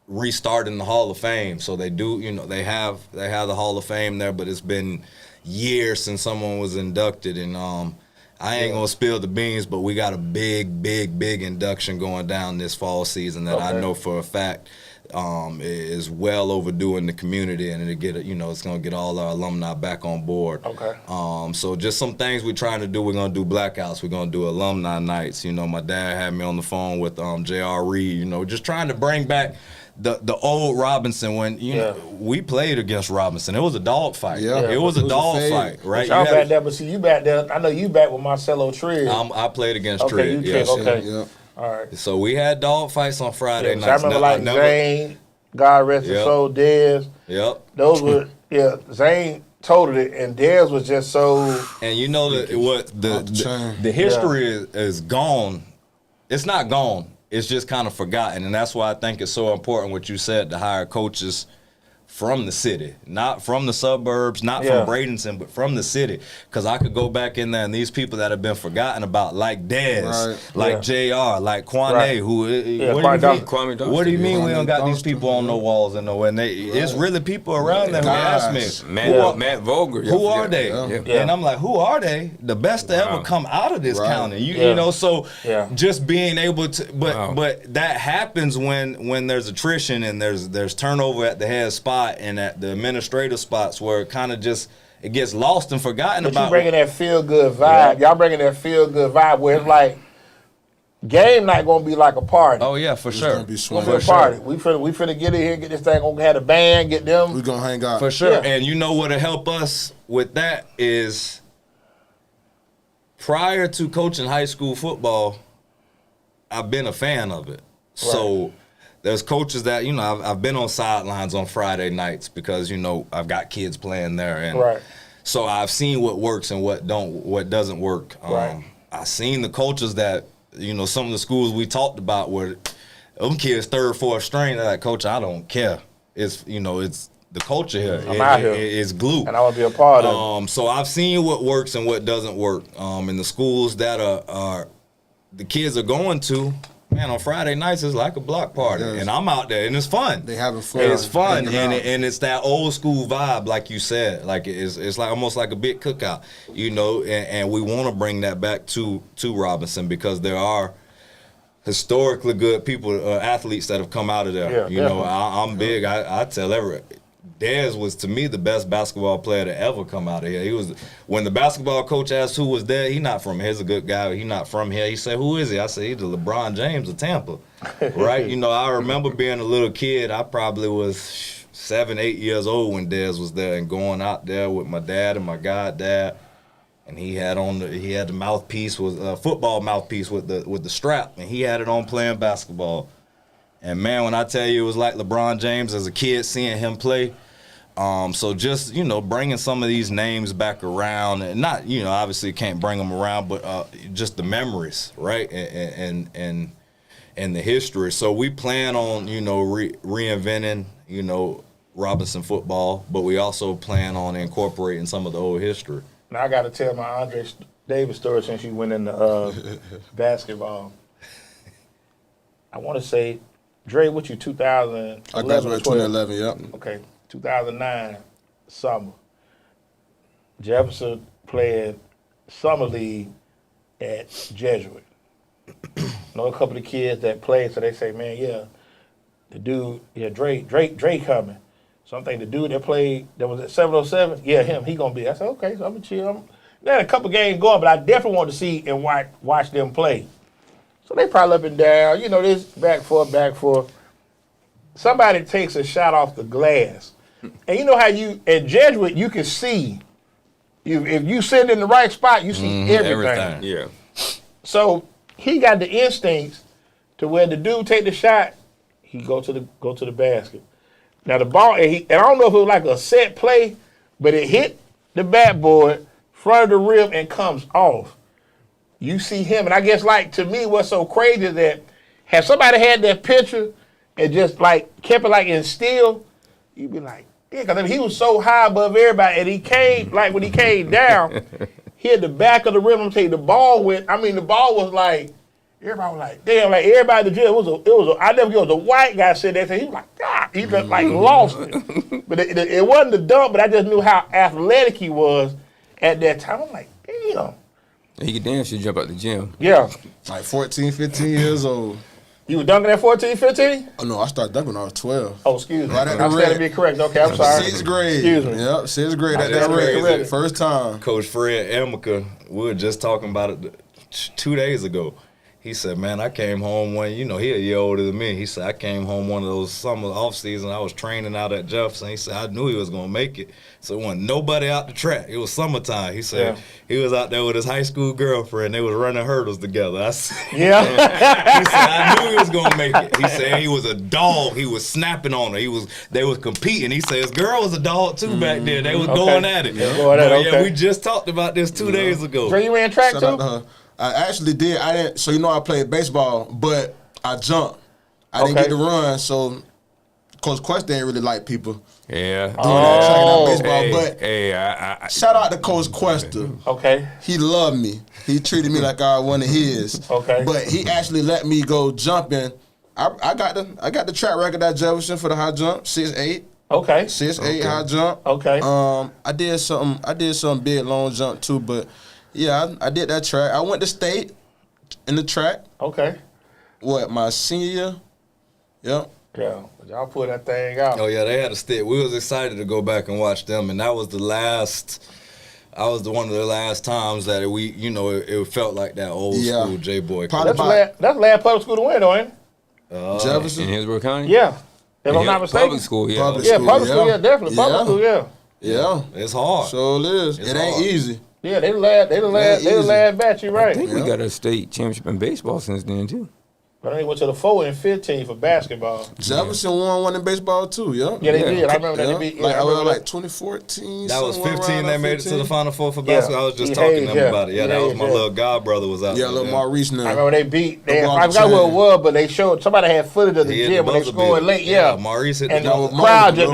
restarting the Hall of Fame. So they do, they have the Hall of Fame there, but it's been years since someone was inducted, and I ain't gonna spill the beans, but we got a big induction going down this fall season that I know for a fact is well overdue in the community, and it's gonna get all our alumni back on board. Okay. So just some things we're trying to do. We're gonna do blackouts. We're gonna do alumni nights. My dad had me on the phone with J.R. Reed. Just trying to bring back the old Robinson when know we played against Robinson. It was a dog fight. Yeah. It was a dog fight, right? Y'all back there, but see you back there. I know you back with Marcelo Trigg. I played against Okay, Trigg. you Yes. Trigg. Okay. Yeah. All right. So we had dog fights on Friday So nights. I remember Zane, God rest his soul, Dez. Yep. Those were Zane totaled it, and Dez was just so. And the history is gone. It's not gone. It's just kind of forgotten, and that's why I think it's so important what you said, to hire coaches from the city, not from the suburbs, not from Bradenton, but from the city. Because I could go back in there and these people that have been forgotten about, like Dez, like JR, like Kwame, what do you mean we don't got these people on no walls and nowhere? It's really people around there who ask me, Matt Vogel. who are they? And I'm like, who are they? The best to ever come out of this county. Just being able to, but that happens when there's attrition and there's turnover at the head spot and at the administrative spots where it kind of just it gets lost and forgotten about. You bringing that feel good vibe. Y'all bringing that feel good vibe where it's like game night gonna be like a party. Oh yeah, for sure. Gonna be It's gonna be a party. We finna get in here, get this thing. Gonna have a band, get them. We gonna hang out for sure. Yeah. And you know what'll help us with that is prior to coaching high school football, I've been a fan of it. So there's coaches that, I've been on sidelines on Friday nights because, I've got kids playing there. And so I've seen what works and what doesn't work. I've seen the coaches that, some of the schools we talked about where them kids third, fourth string, they're like, Coach, I don't care. It's, it's the culture here. I'm out here. It's glue. And I want to be a part of it. So I've seen what works and what doesn't work. In the schools that are the kids are going to, man, on Friday nights it's like a block party, and I'm out there, and it's fun. They having fun. It's fun, and it's that old school vibe, like you said. Like it's like almost like a big cookout, And we want to bring that back to Robinson because there are historically good people, athletes that have come out of there. I'm big. I tell everyone. Dez was, to me, the best basketball player to ever come out of here. He was, when the basketball coach asked who was there, he's not from here. He's a good guy. He's not from here. He said, who is he? I said, he's the LeBron James of Tampa. Right? I remember being a little kid. I probably was 7, 8 years old when Dez was there and going out there with my dad and my goddad. And he had the mouthpiece, was a football mouthpiece with the strap, and he had it on playing basketball. And, man, when I tell you it was like LeBron James as a kid seeing him play. So just, bringing some of these names back around, and not, obviously can't bring them around, but just the memories, right, and the history. So we plan on, reinventing, Robinson football, but we also plan on incorporating some of the old history. Now I got to tell my Andre Davis story since you went into basketball. I want to say, Dre, what you 2011? I graduated 2011. Yep. Okay. 2009 summer. Jefferson played summer league at Jesuit. Know a couple of kids that played, so they say, man, the dude, Drake coming. So I'm thinking the dude that played, that was at 707, him, he gonna be. I said, okay, so I'm gonna chill. They had a couple games going, but I definitely wanted to see and watch them play. So they probably up and down, this back forth. Somebody takes a shot off the glass. And you know how at Jesuit, you can see. If you sit in the right spot, you see everything. Yeah. So he got the instincts to where the dude take the shot, he go to the basket. Now the ball, and I don't know if it was like a set play, but it hit the backboard, front of the rim, and comes off. You see him, and I guess to me, what's so crazy is that had somebody had that picture and just kept it in still, you'd be like, yeah, because he was so high above everybody, and he came, when he came down, hit the back of the rim. I'm telling you, the ball was everybody was like, damn, everybody in the gym, I never get, it was a white guy sitting there, he was like, God he just like lost it. But it wasn't the dunk, but I just knew how athletic he was at that time. I'm like, damn. He could damn sure jump out the gym. Yeah. Like 14, 15 years old. You were dunking at 14, 15? Oh, no, I started dunking when I was 12. Oh, excuse me. Right at the I'm standing to be correct. Okay, I'm sorry. 6th grade. Excuse me. Yep, 6th grade at That's that crazy. red. First time. Coach Fred Amica, we were just talking about it 2 days ago. He said, man, I came home he a year older than me. He said, I came home one of those summer off season. I was training out at Jefferson. He said, I knew he was going to make it. So there wasn't nobody out the track. It was summertime. He said he was out there with his high school girlfriend. They was running hurdles together. I said, Yeah. he said, I knew he was going to make it. He said he was a dog. He was snapping on her. They was competing. He said his girl was a dog too back then. They was going at it. Yeah, we just talked about this 2 days ago. So you ran track Shout out to too? her. I actually did. I didn't. So I played baseball, but I jumped. I didn't get to run. So Coach Quest didn't really like people Yeah. doing that tracking out baseball. Hey, but I shout out to Coach Quester. Okay. He loved me. He treated me like I was one of his. Okay. But he actually let me go jumping. I got the track record at Jefferson for the high jump, 6'8". Okay. 6'8" high jump. Okay. I did something big long jump too, but yeah, I did that track. I went to state in the track. Okay. What, my senior year? Yep. Yeah. Y'all pull that thing out. Oh yeah, they had a stick. We was excited to go back and watch them, and that was the last. I was one of the last times that it felt like that old school J-boy. That's the last public school to win, though, ain't it? Jefferson. in Hillsborough County. Yeah. If I'm not mistaken. Public school. Yeah. Public Yeah, school, public school, yeah. yeah, definitely. Public Yeah. school, yeah. Yeah. It's hard. So it is. It's It ain't hard. easy. Yeah, they the last batch, you I right. think we got a state championship in baseball since then too. But they went to the 4 and 15 for basketball. Jefferson won one in baseball too, yeah. Yeah, they did. I remember that. Yeah. They beat, Like, I I was remember like 2014. That was somewhere 15. around They that made it to 15. the Final Four for basketball. I was just E. talking Hayes, to them about it. E. Yeah, that was Hayes, my yeah. little god brother was out Yeah, there. little Maurice now. I remember they beat. I LeBron forgot who it James. was, but they showed somebody had footage of the He hit gym the when they buzzer scored beater. late. Yeah, Maurice hit and the the buzzer crowd beater.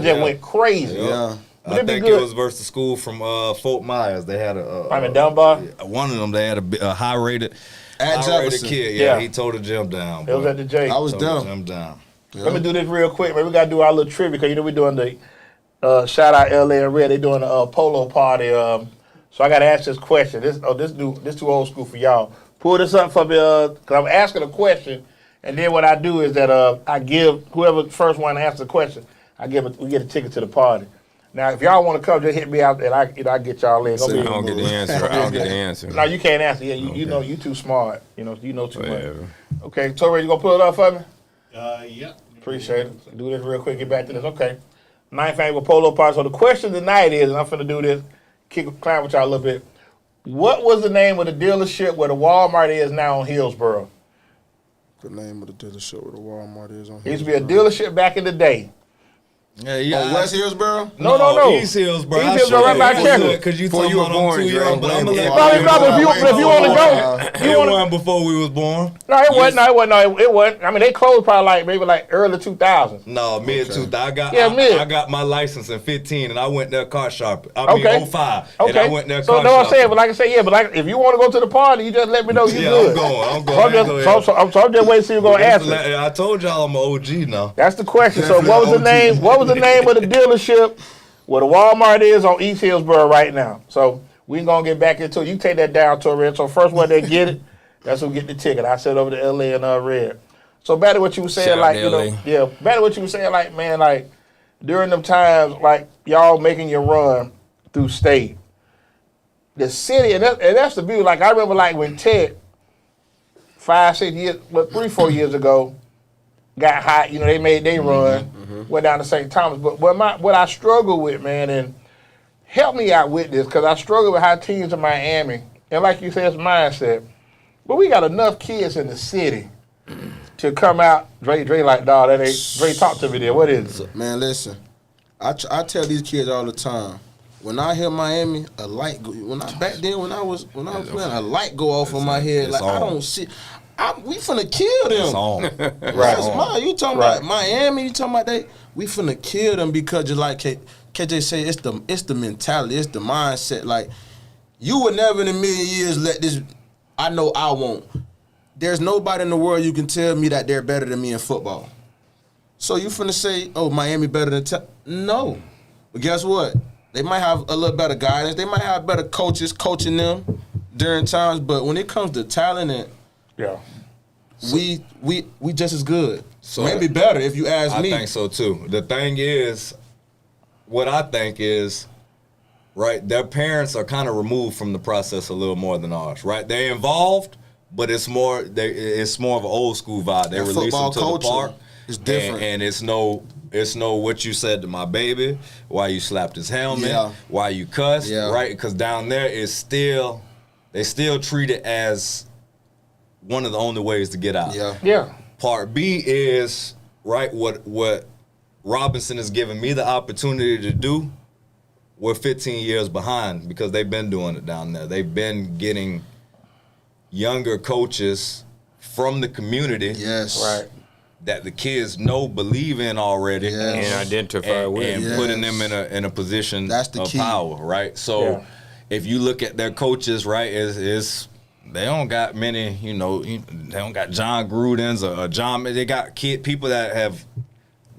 just Yeah. went crazy. Yeah. But I it'd be think good. it was versus the school from Fort Myers. They had I'm in Dunbar. one of them. They had a high-rated At Jefferson. kid. Yeah. He tore the gym down. It was at the J. I was Tore the down. gym down. Let me do this real quick, man. We gotta do our little trivia because we're doing the shout out LA and Red. They doing a polo party. So I gotta ask this question. This too old school for y'all. Pull this up for me, cause I'm asking a question, and then what I do is that I give whoever first one to answer the question, we get a ticket to the party. Now, if y'all want to come, just hit me out, and I get y'all in. I don't get the answer. I don't get the answer. No, you can't answer. Yeah, you know you too smart. You know too Whatever. much. Okay, Torrey, you gonna pull it up for me? Yeah. Appreciate it. Do this real quick. Get back to this. Okay. Ninth annual polo party. So the question tonight is, and I'm finna do this, climb with y'all a little bit. What was the name of the dealership where the Walmart is now on Hillsborough? The name of the dealership where the Walmart is on. It used to be a dealership back in the day. Yeah. Oh, West Hillsborough? No. East Hillsborough. East Hillsborough, right by Checker. Because you Before told you me were born, I'm too Dre. young, but I'm gonna let No, if you want to go, It wasn't before we was born. No, it wasn't. No, it wasn't. I mean, they closed probably maybe early 2000s. No, mid 2000. mid. I got my license in 15, and I went there car shopping. Okay. 05, Okay. and I went there so car no, I'm shopping. saying, but like I said, if you want to go to the party, you just let me know you Yeah, good. I'm going. So I'm just waiting to see you gonna answer. I told y'all I'm an OG now. That's the question. So what was the name? What was the name of the dealership where the Walmart is on East Hillsborough right now? So we gonna get back into it. You take that down to Red. So first one that get it, that's who get the ticket. I said over to LA and Red. So back to what you were saying, Shout out like to LA. back to what you were saying, like man, like during them times, like y'all making your run through state, the city, and that's the beauty. Like I remember, like when Ted 3-4 years ago got hot. You know, they made their run, went down to St. Thomas. But what I struggle with, man, and help me out with this, because I struggle with how teams in Miami, and like you said, it's mindset. But we got enough kids in the city to come out. Dre like, dog, that ain't. Dre, talk to me there. What is it? Man, listen. I tell these kids all the time. When I hear Miami, a light go. When I was playing, a light go off on my head. Like I don't see. We finna kill them. It's on. Right. You talking about Miami? You talking about they? We finna kill them because just like KJ say, it's the mentality, it's the mindset. Like you would never in a million years let this. I know I won't. There's nobody in the world you can tell me that they're better than me in football. So you finna say, oh, Miami better than no. But guess what? They might have a little better guidance. They might have better coaches coaching them during times. But when it comes to talent, we just as good. So maybe better if you ask me. I think so too. The thing is, what I think is, right, their parents are kind of removed from the process a little more than ours, right? They're involved, but it's more of an old school vibe. They release them to the park. It's different. And it's no what you said to my baby, why you slapped his helmet, why you cussed, right? Because down there they still treat it as one of the only ways to get out. Yeah. Part B is, right, what Robinson is giving me the opportunity to do, we're 15 years behind because they've been doing it down there. They've been getting younger coaches from the community. Yes. Right. That the kids believe in already, and identify with, and putting them in a position That's the of key. power, right? So, if you look at their coaches, right, is they don't got many, they don't got John Grudens or John. They got people that have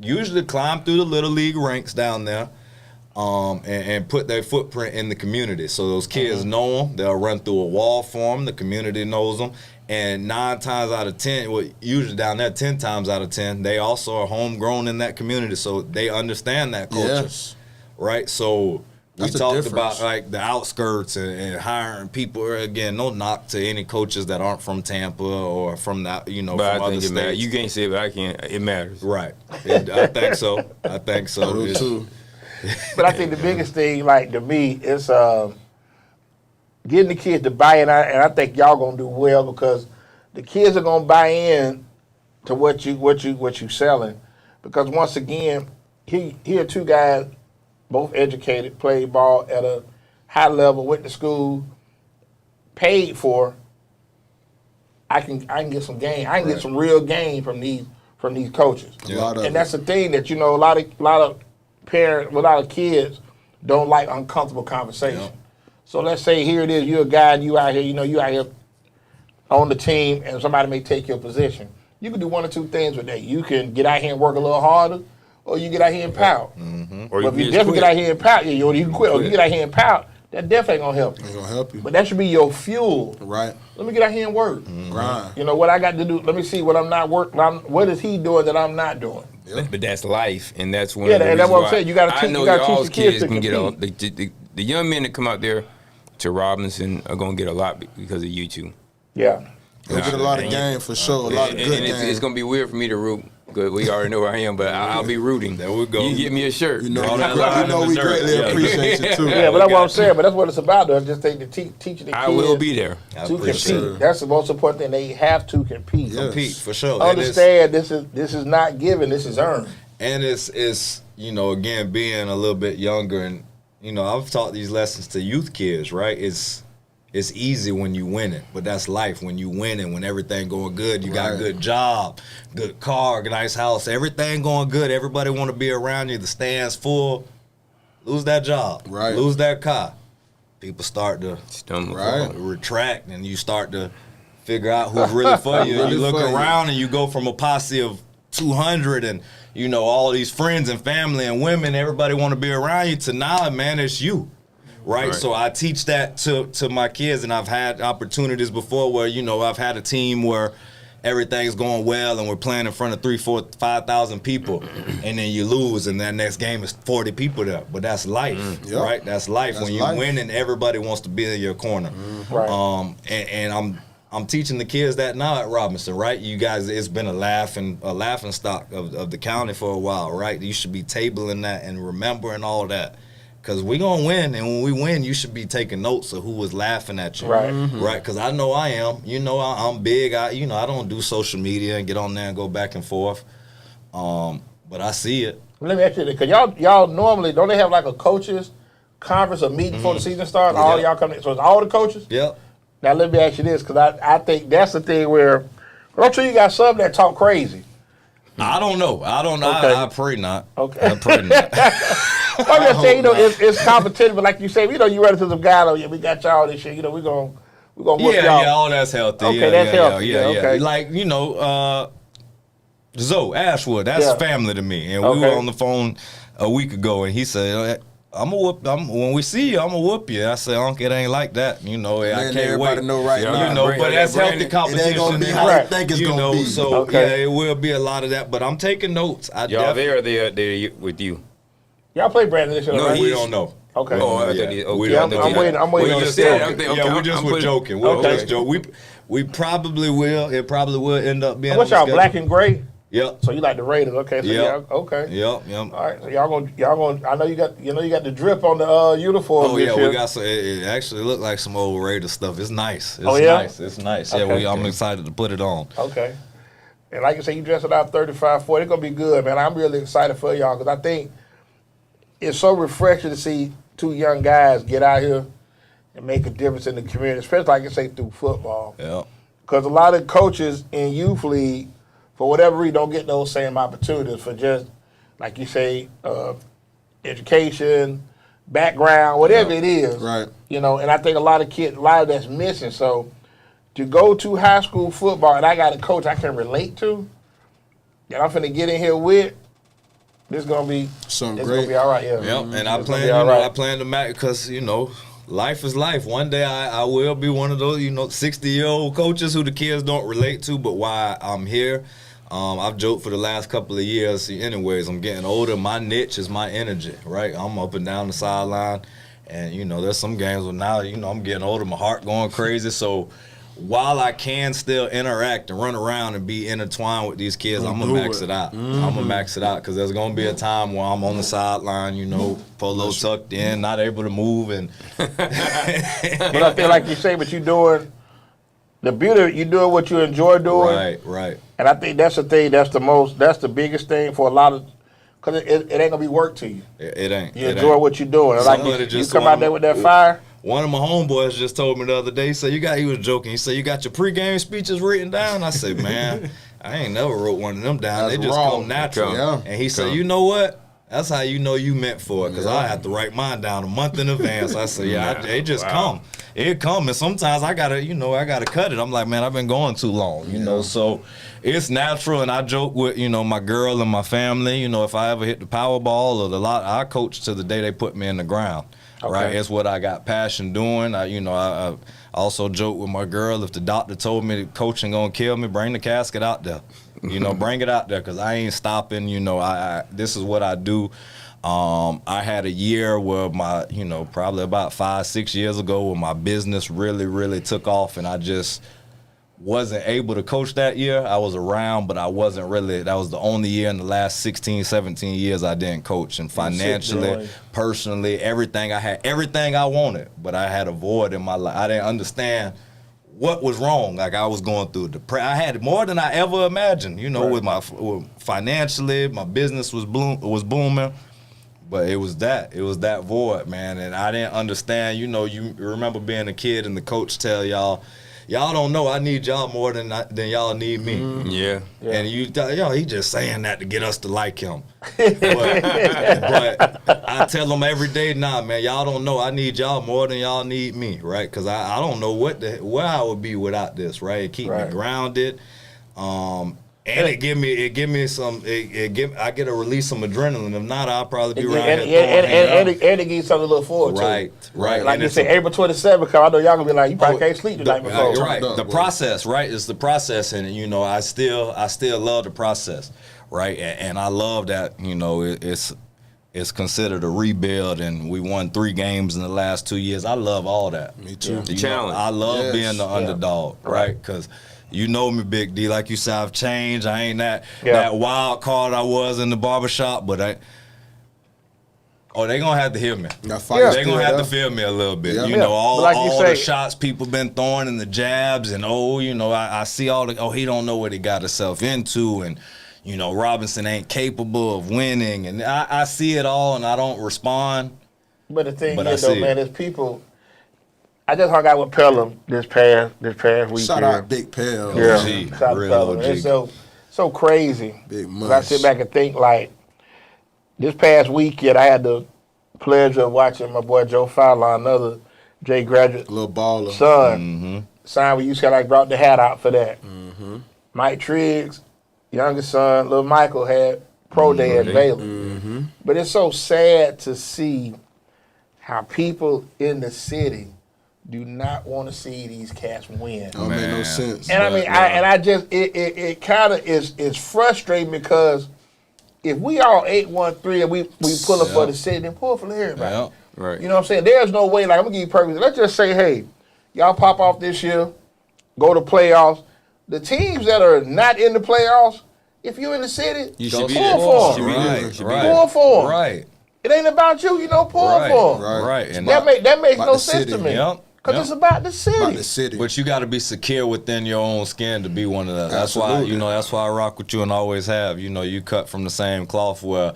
usually climbed through the little league ranks down there, and put their footprint in the community. So those kids know them. They'll run through a wall for them. The community knows them. And 9 times out of 10, well, usually down there 10 times out of 10, they also are homegrown in that community, so they understand that culture, right? So we talked about like the outskirts and hiring people. Again, no knock to any coaches that aren't from Tampa or from that, but from I other think it states. matters. You can't say it, but I can. It matters, right? I think so. I think so. I do too. But I think the biggest thing, like to me, is getting the kids to buy in, and I think y'all gonna do well because the kids are gonna buy in to what you selling. Because once again, here are 2 guys, both educated, played ball at a high level, went to school, paid for. I can get some game. I can get some real game from these coaches. And that's the thing that a lot of parents, a lot of kids don't like uncomfortable conversation. Yeah. So let's say here it is, you're a guy and you out here on the team and somebody may take your position. You can do one or two things with that. You can get out here and work a little harder, or you get out here and pout. or But you if you definitely get out here and pout, you can quit. Or you get out here and pout, that definitely ain't gonna help you. Ain't gonna help you. But that should be your fuel. Right. Let me get out here and work. Grind. What I got to do. Let me see what I'm not working. What is he doing that I'm not doing? But that's life, and that's one. Yeah, of the and that's reasons what I'm why saying. You gotta teach- I know you gotta teach y'all's the kids kids to can get compete. the young men that come out there to Robinson are gonna get a lot because of you two. Yeah. They get a lot of game for sure. A lot of good And game. it's gonna be weird for me to root. Good, we already know where I am, but I'll be rooting. There we go. You get me a shirt. You know, All that we line in the dirt. greatly Yeah. appreciate you too. Yeah, but that's what I'm saying. But that's what it's about. Though. Just take the teaching the kids. I will be there. To compete. Sure. That's the most important thing. They have to compete. Yeah. Compete for sure. Understand this is not given. This is earned. And it's again, being a little bit younger, and I've taught these lessons to youth kids, right? It's easy when you winning, but that's life. When you winning, when everything going good, you got a good job, good car, nice house, everything going good. Everybody want to be around you. The stands full. Lose that job, Right. Lose that car. People start to Stumble. Right. retract, and you start to figure out who's really for you. Really You look for you. around, and you go from a posse of 200 and all these friends and family and women, everybody want to be around you, to now, man, it's you. Right? So I teach that to my kids, and I've had opportunities before where, I've had a team where everything's going well and we're playing in front of 3,000, 4,000, 5,000 people, and then you lose, and that next game is 40 people there. But that's life, Yep. right? That's life. That's when you life. win, and everybody wants to be in your corner. Right. And I'm teaching the kids that now at Robinson, right? You guys, it's been a laughing stock of the county for a while, right? You should be tabling that and remembering all that. Because we're going to win, and when we win, you should be taking notes of who was laughing at you. Right. Right? Because I know I am. I'm big. I don't do social media and get on there and go back and forth. But I see it. Let me ask you this, because y'all normally, don't they have like a coaches conference or meeting before the season starts? All y'all come in, so it's all the coaches? Yep. Now let me ask you this, because I think that's the thing where, I'm sure you got some that talk crazy. I don't know. Okay. I pray not. Okay. I pray not. I'm just saying, it's competitive, but like you say, you run into some guy, we got y'all this shit, we're gonna whoop y'all. Yeah, all that's healthy. Okay, yeah, that's yeah, healthy. Yeah, Yeah, yeah. okay. Like, Zoe Ashwood, that's family to me. And we were on the phone a week ago, and he said, when we see you, I'm gonna whoop you. I said, Uncle, it ain't like that. You know, I can't everybody wait. know right now. You know, but that's healthy competition. It ain't gonna be how you think it's gonna be. So yeah, it will be a lot of that. But I'm taking notes. Y'all there or they're with you? Y'all play Brandon this year, No, right? we don't know. Okay. Oh, We I'm waiting. I'm waiting on the schedule. Yeah, we just were joking. We'll just joke. We probably will. It probably will end up being. What's y'all, black and gray? Yep. So you like the Raiders? Okay. So Yep. okay. Yep. All right. So y'all gonna. I know you got the drip on the uniform. Oh yeah, this year. we got some. It actually looked like some old Raider stuff. It's nice. It's nice. It's nice. Yeah, Okay. I'm excited to put it on. Okay. And like you say, you dress it out 35-40. It's gonna be good, man. I'm really excited for y'all because I think it's so refreshing to see two young guys get out here and make a difference in the community, especially like I say through football. Yeah. Because a lot of coaches in youth league, for whatever reason, don't get those same opportunities for just, like you say, education, background, whatever it is. Right. You know, and I think a lot of that's missing. So to go to high school football and I got a coach I can relate to, that I'm finna get in here with, this is gonna be gonna be all right. Yeah. Yep. And I plan to match because life is life. One day I will be one of those 60-year-old coaches who the kids don't relate to. But why I'm here, I've joked for the last couple of years. Anyways, I'm getting older. My niche is my energy. Right. I'm up and down the sideline, and there's some games where now I'm getting older. My heart going crazy. So while I can still interact and run around and be intertwined with these kids, I'm going to max it out. I'm going to max it out because there's going to be a time where I'm on the sideline, polo tucked in, not able to move. But I feel like you say, but you're doing the beauty, you're doing what you enjoy doing. Right. And I think that's the thing, that's the biggest thing for a lot of, because it ain't going to be work to you. It ain't. You enjoy what you're doing. Like you come out there with that fire. One of my homeboys just told me the other day, he was joking. He said, "You got your pregame speeches written down?" I said, "Man, I ain't never wrote one of them down. They just come natural." Yeah. And he said, "You know what? That's how you know you meant for it, because I have to write mine down a month in advance." I said, "It just come. It come, and sometimes I gotta cut it. I'm like, man, I've been going too long, So it's natural, and I joke with my girl and my family. If I ever hit the Powerball or the lot, I coach to the day they put me in the ground. Okay. Right, it's what I got passion doing. I also joke with my girl. If the doctor told me coaching gonna kill me, bring the casket out there. Bring it out there because I ain't stopping. This is what I do. I had a year where my, probably about 5-6 years ago, where my business really, really took off, and I just wasn't able to coach that year. I was around, but I wasn't really. That was the only year in the last 16, 17 years I didn't coach. And financially, personally, everything I had, everything I wanted, but I had a void in my life. I didn't understand what was wrong. Like I was going through I had more than I ever imagined. With financially, my business was booming. But it was that void, man. And I didn't understand. You remember being a kid and the coach tell y'all don't know I need y'all more than y'all need me. Mm-hmm. Yeah. And he just saying that to get us to like him. but I tell him every day, nah, man, y'all don't know I need y'all more than y'all need me, right? Because I don't know where I would be without this, right? It keep me grounded. And I get a release some adrenaline. If not, I'll probably be around here. And it gives you something to look forward to. Right. Like you say, April 27th, I know y'all gonna be like, you probably can't sleep the night before. Right. The process, right? It's the process, and I still love the process, right? And I love that it's considered a rebuild, and we won 3 games in the last 2 years. I love all that. Me too. The challenge. I love being the underdog, right? Because you know me, Big D. Like you said, I've changed. I ain't that wild card I was in the barbershop, but they're going to have to hear me. They're going to have to feel me a little bit. Yeah. All like the shots people been throwing and the jabs, and I see all the, he don't know what he got himself into, and Robinson ain't capable of winning, and I see it all, and I don't respond. But the thing is, though, man, there's people. I just hung out with Pelham this past weekend. Shout out Big Pel. Yeah, OG, shout out real Pelham. OG. It's so crazy. Big When I sit back and think, like, this past weekend, I had the pleasure of watching my boy Joe Fowler, another J graduate, Little baller. son, signed with UCLA. I brought the hat out for that. Mike Triggs, youngest son, little Michael, had pro day at Baylor. Mm-hmm. But it's so sad to see how people in the city do not want to see these cats win. Don't make no sense. And I mean, I just it kind of is frustrating because if we all 8-1-3 and we pull up for the city, then pull for everybody. Yeah. Right. You know what I'm saying? There's no way. Like I'm gonna give you perfect. Let's just say, hey, y'all pop off this year, go to playoffs. The teams that are not in the playoffs, if you're in the city, You should be pull there. for them. You should be there. Right. Pull for them. Right. It ain't about you, pull Right. for them. Right. And That makes About no the sense city. to me. Yep. Because it's about the city. About the city. But you got to be secure within your own skin to be one of them. That's Absolutely. why, that's why I rock with you and always have. You cut from the same cloth where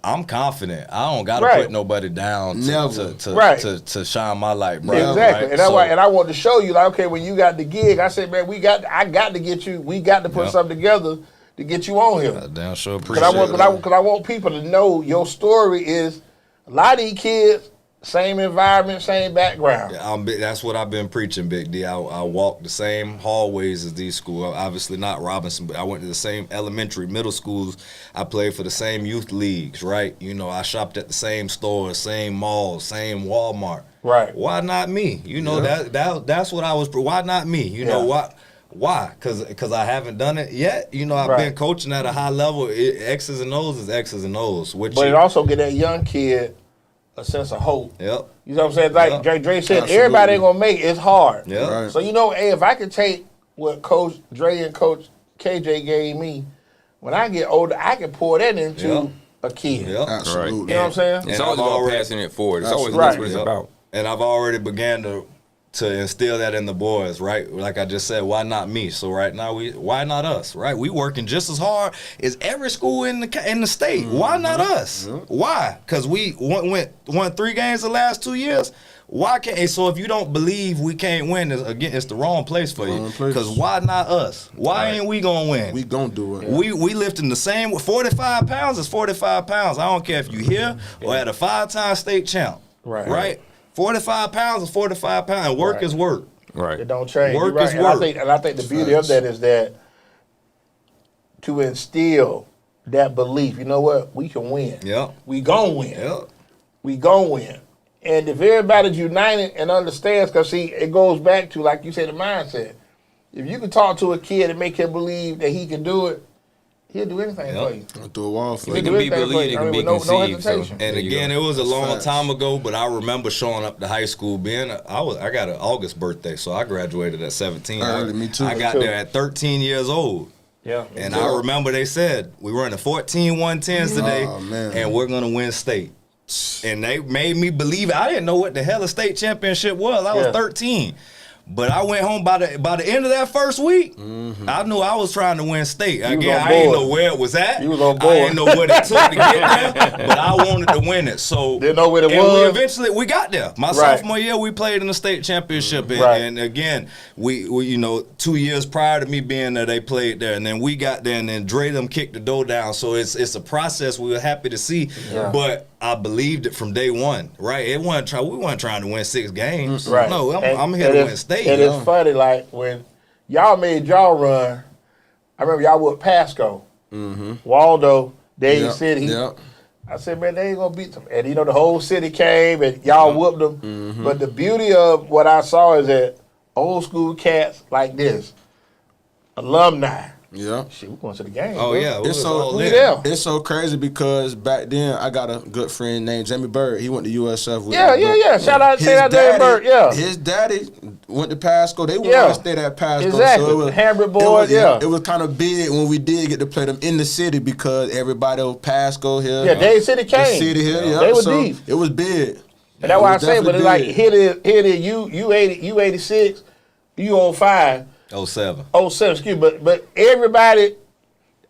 I'm confident. I don't got to Right. put nobody down Never. Right. to shine my light bright. Exactly. Right? And that's why, and I want to show you, like, okay, when you got the gig, I said, man, I got to get you, we got to put Yep. something together to get you on here. I damn sure Because appreciate it. I want people to know your story is a lot of these kids, same environment, same background. That's what I've been preaching, Big D. I walk the same hallways as these schools. Obviously not Robinson, but I went to the same elementary, middle schools. I played for the same youth leagues, right? I shopped at the same stores, same malls, same Walmart. Right. Why not me? That's what I was. Why not me? Why? Why? Because I haven't done it yet. I've been coaching at a high level. X's and O's is X's and O's. But it also get that young kid a sense of hope. Yep. You know what I'm saying? Like Dre said, Absolutely. everybody ain't gonna make it. It's hard. Yep. Right. So hey, if I could take what Coach Dre and Coach KJ gave me, when I get older, I can pour that into a kid. Yep. Absolutely. You know what I'm saying? It's And always I've about already- passing it forward. It's always Right. that's what it's about. And I've already began to instill that in the boys, right? Like I just said, why not me? So right now, why not us, right? We working just as hard as every school in the state. Why not us? Why? Because we won 3 games the last 2 years. Why can't? And so if you don't believe we can't win, it's the wrong place for you. Because why not us? Why ain't we gonna win? We gonna do it. We lifting the same. 45 pounds is 45 pounds. I don't care if you here or at a 5-time state champ. Right. 45 pounds is 45 pounds. And work is work. Right. It don't change. Work You're right. is And work. I think the beauty of that is that to instill that belief. You know what? We can win. Yep. We gonna win. Yep. We gonna win. And if everybody's united and understands, because see, it goes back to, like you said, the mindset. If you can talk to a kid and make him believe that he can do it, he'll do anything for you. I'll do a wall for If you. it can be believed, it can be conceived. So, hesitation. And there you again, go. it was a long facts. time ago, but I remember showing up to high school. I got an August birthday, so I graduated at 17. Early, me too. I got Me too. there at 13 years old. Yeah. And I remember they said, we running 14 110s today, Oh, man. and we're going to win state. And they made me believe it. I didn't know what the hell a state championship was. I was 13. But I went home by the end of that first week. I knew I was trying to win state. Again, I didn't know where it was at. You was on I board. didn't know what it took to get there, but I wanted to win it. So Didn't know what it and was. we got there. My sophomore year, we played in the state championship, and again, we 2 years prior to me being there, they played there, and then we got there, and then Dre them kicked the door down. So it's a process we were happy to see, but I believed it from day one. Right? We weren't trying to win 6 games. Right. No, And- I'm here and to it's- win state. And it's funny, like when y'all made y'all run, I remember y'all with Pasco, Waldo, David City. Yep. I said, man, they ain't gonna beat them. And the whole city came and y'all whooped them. But the beauty of what I saw is that old school cats like this, alumni. Yeah. Shit, we're going to the game. Oh bro. yeah, It's so all in. Yeah. It's so crazy because back then I got a good friend named Jamie Bird. He went to USF with Yeah, me, yeah, but yeah. Shout out to his that daddy- Bird. Yeah. His daddy went to Pasco. They wanted Yeah. to stay at Pasco. Exactly. So it was, Hamlet it boys, was, yeah. It was kind of big when we did get to play them in the city because everybody was Pasco here. Yeah, David City The came. city here, yeah. They were so deep. It was big. And that's why I was say, but it's like, definitely big. here it is, you 86, you on 5, 07. 07, excuse me, but everybody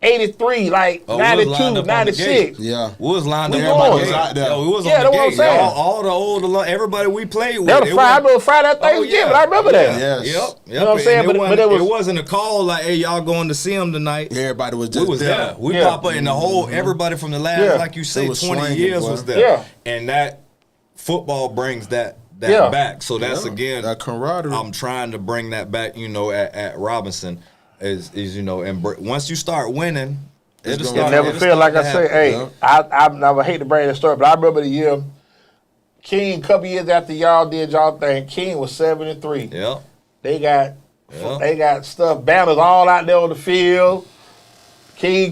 83, like Oh, we was lined 92, up on the 96. gate. Yeah. We was lined We up going. on the gate. Out there. Yo, we was Yeah, on the that's what I'm gate. saying. All the old, everybody we played with. That was it Friday, I wasn't- remember Friday Thanksgiving, I remember that. Yes. Yep. You know what I'm saying? And But it was- it wasn't a call like, hey, y'all going to see him tonight. Everybody was We just was there. We Yeah. pop up in the whole, everybody from the last, Yeah. like you say, It was 20 swinging, years boy. was there. Yeah. And that football brings that Yeah. back. So that's, Yeah. again, That camaraderie. I'm trying to bring that back, at Robinson. is and once you start winning, it never feel like I say. Hey, I hate to bring that story, but I remember the year King, a couple years after y'all did y'all thing, King was 7-3. Yeah. They got stuff, banners all out there on the field. King.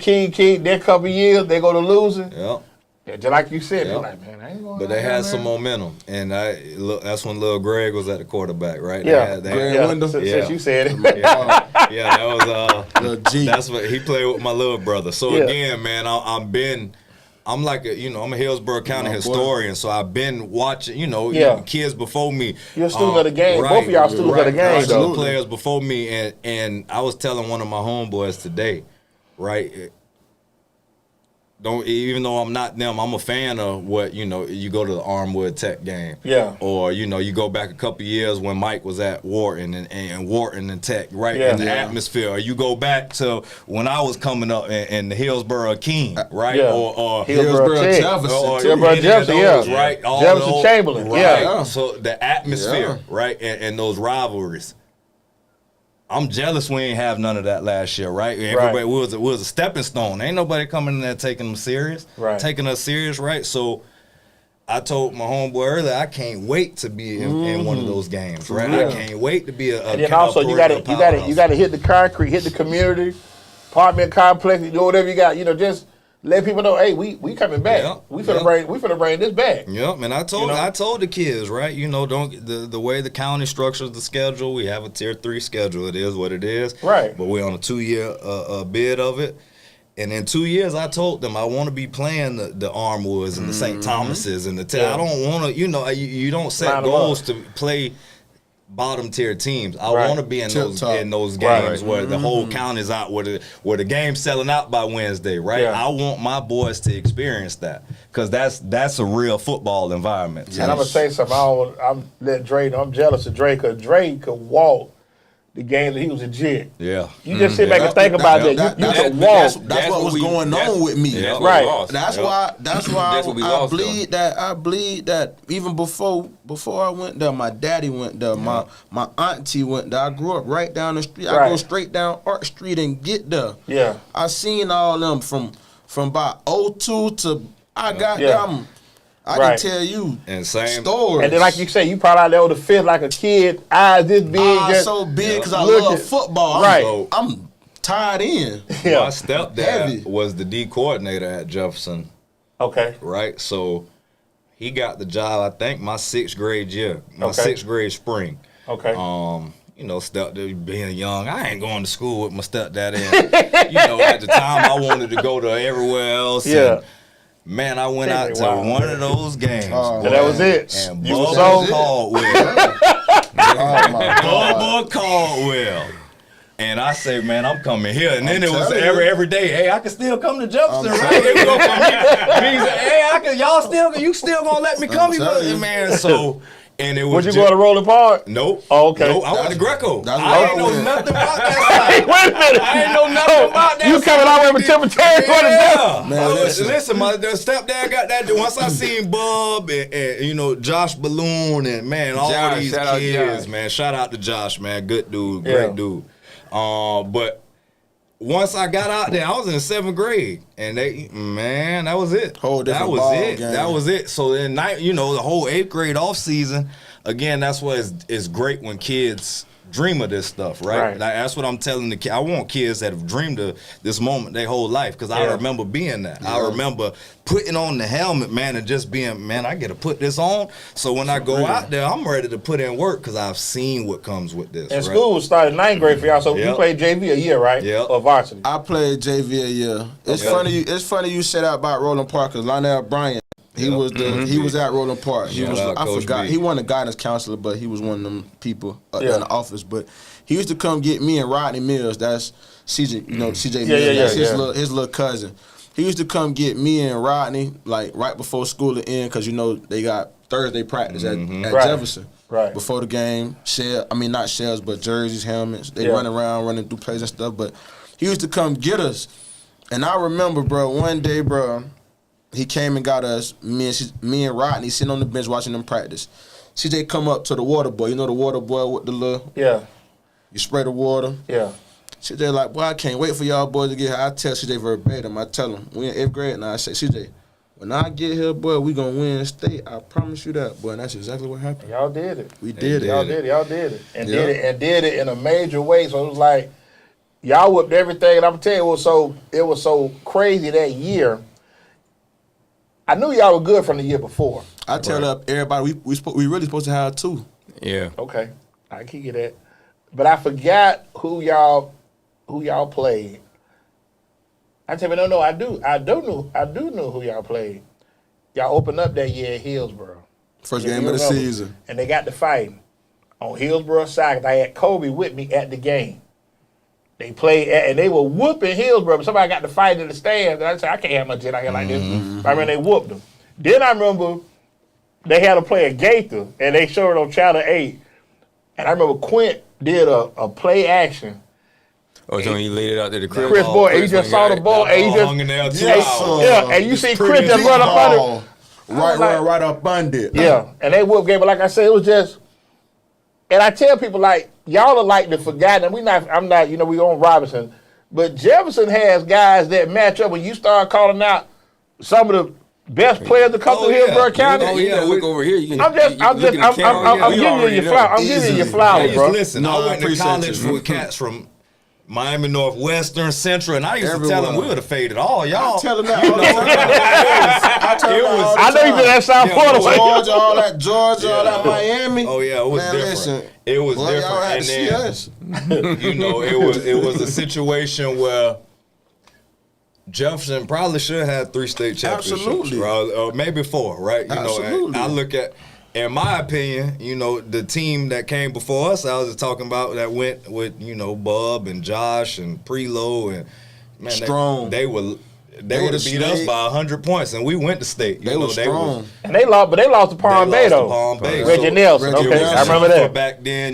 Then a couple years, they go to losing. Yeah. Yeah, just like you said, they're like, man, I ain't going. But they had some momentum, and that's when little Greg was at the quarterback, right? Yeah, Since you said it. that was Little G. That's what he played with my little brother. So again, man, I'm like I'm a Hillsborough County historian, so I've been watching, kids before me. You're a student of the game. Right, both of y'all students of the game, though. Players before me, and I was telling one of my homeboys today, right? Even though I'm not them, I'm a fan of what, you go to the Armwood Tech game. Yeah. Or, you go back a couple years when Mike was at Wharton and Wharton and Tech, right? Yeah. In the atmosphere. Or you go back to when I was coming up in the Hillsborough King, right? Yeah. Or Hillsborough Jefferson. Hillsborough Jefferson, right? All Jefferson Chamberlain, right? So the atmosphere, right? And those rivalries. I'm jealous we ain't have none of that last year, right? Everybody was a stepping stone. Ain't nobody coming in there taking them serious, taking us serious, right? So I told my homeboy earlier, I can't wait to be in one of those games, right? I can't wait to be a. And then also you got to hit the concrete, hit the community, apartment complex, do whatever you got. Just let people know, hey, we coming back. Yep. We finna bring this back. Yep, and I told the kids, right? The way the county structures the schedule, we have a tier 3 schedule. It is what it is. Right. But we're on a 2-year bid of it. And in 2 years, I told them I want to be playing the Armwoods and the St. Thomases and the I don't want to, you don't set goals to play bottom tier teams. I want to be in those games where the whole county's out, where the game's selling out by Wednesday, right? Yeah. I want my boys to experience that because that's a real football environment. And I'm gonna say something. I'm let Dre know. I'm jealous of Dre because Dre could walk the game that he was a jit. Yeah. You just sit back and think about that. You could walk. That's what was going on with me. Yeah, right. That's why I bleed that even before I went there, my daddy went there, my auntie went there. I grew up right down the street. I go straight down Art Street and get there. Yeah. I seen all them from about 02 to I got them. I can tell you stories. And then, like you say, you probably out there with a fist like a kid, eyes this big. Eyes so big because I love football. Right. I'm tied in. Yeah. My stepdad was the D coordinator at Jefferson. Okay. Right? So he got the job, I think, my 6th grade year, my 6th grade spring. Okay. Stepdad being young, I ain't going to school with my stepdad. And, at the time, I wanted to go to everywhere else. Yeah. And, man, I went out to one of those games. And that was it. And Bubba Caldwell. Bubba Caldwell. And I say, man, I'm coming here. And then it was every day, hey, I can still come to Jefferson, right? They go from hey, you still gonna let me come? Man, so. And it was Would you go to Rolling Park? Nope. Oh, okay. Nope. I went to Greco. I ain't know nothing about that side. Wait a minute. I ain't know nothing about that. You coming all the way from Timberton? Yeah. Man, listen, my stepdad got that. Once I seen Bub and Josh Balloon and man, all these kids, man. Shout out to Josh, man. Good dude, great dude. But once I got out there, I was in the 7th grade, and that was it. That was it. So then, the whole 8th grade off season, again, that's why it's great when kids dream of this stuff, right? That's what I'm telling the kids. I want kids that have dreamed of this moment their whole life because I remember being that. Yeah. I remember putting on the helmet, man, and just being, man, I get to put this on. So when I go out there, I'm ready to put in work because I've seen what comes with this. And school started 9th grade for y'all, so you played JV a year, right? Yeah. Or varsity? I played JV a year. It's funny you said that about Roland Park because Lionel Bryant. He was at Roland Park. I forgot. He wasn't a guidance counselor, but he was one of them people in the office. But he used to come get me and Rodney Mills. That's CJ, CJ Mills. That's his little cousin. He used to come get me and Rodney like right before school to end because they got Thursday practice at Jefferson. Right. Before the game, not shells, but jerseys, helmets. They run around, running through plays and stuff. But he used to come get us. And I remember, bro, one day, bro, he came and got us, me and Rodney sitting on the bench watching them practice. CJ come up to the water boy. You know the water boy with the little... Yeah. You spray the water. Yeah. CJ like, boy, I can't wait for y'all boys to get here. I tell CJ verbatim. I tell him, we in 8th grade now. I say, CJ, when I get here, boy, we gonna win state. I promise you that, boy. And that's exactly what happened. Y'all did it. We did it. Y'all did it. And did it in a major way. So it was like, y'all whipped everything. And I'm telling you, it was so crazy that year. I knew y'all were good from the year before. I tell everybody we really supposed to have 2. Yeah. Okay, I can get that. But I forgot who y'all played. I tell you, no, I do know who y'all played. Y'all opened up that year at Hillsborough. First game of the season. And they got to fighting on Hillsborough side. I had Kobe with me at the game. They played, and they were whooping Hillsborough. But somebody got to fight in the stands. And I said, I can't have my jet out here like this. I mean, they whooped them. Then I remember they had to play a Gaither, and they showed it on Channel 8. And I remember Quint did a play action. Oh, so when you laid it out there, the Chris Boy, and you just saw the ball, and you just and you see Chris just run up under it. Right up under it. Yeah, and they whooped game, but like I said, it was just. And I tell people like y'all are like the forgotten. I'm not. We on Robinson, but Jefferson has guys that match up. When you start calling out some of the best players to come through Hillsborough County. Oh yeah, look over here. I'm giving you your flowers. I'm giving you your flowers, bro. Listen, I went to college with cats from Miami Northwestern, Central, and I used to tell them we would have faded all y'all. I tell them that. I know you been at South Florida. Georgia, all that Miami. Oh yeah, it was different. Listen, it was different, and then it was a situation where Jefferson probably should have had 3 state championships, absolutely, or maybe 4, right? Absolutely. I look at. In my opinion, the team that came before us, I was just talking about that went with, Bub and Josh and Prelo and man, strong. They would have beat us by 100 points, and we went to state. They were strong. And they lost to Palm Bay though. Reggie Nelson. Okay, I remember that. Back then,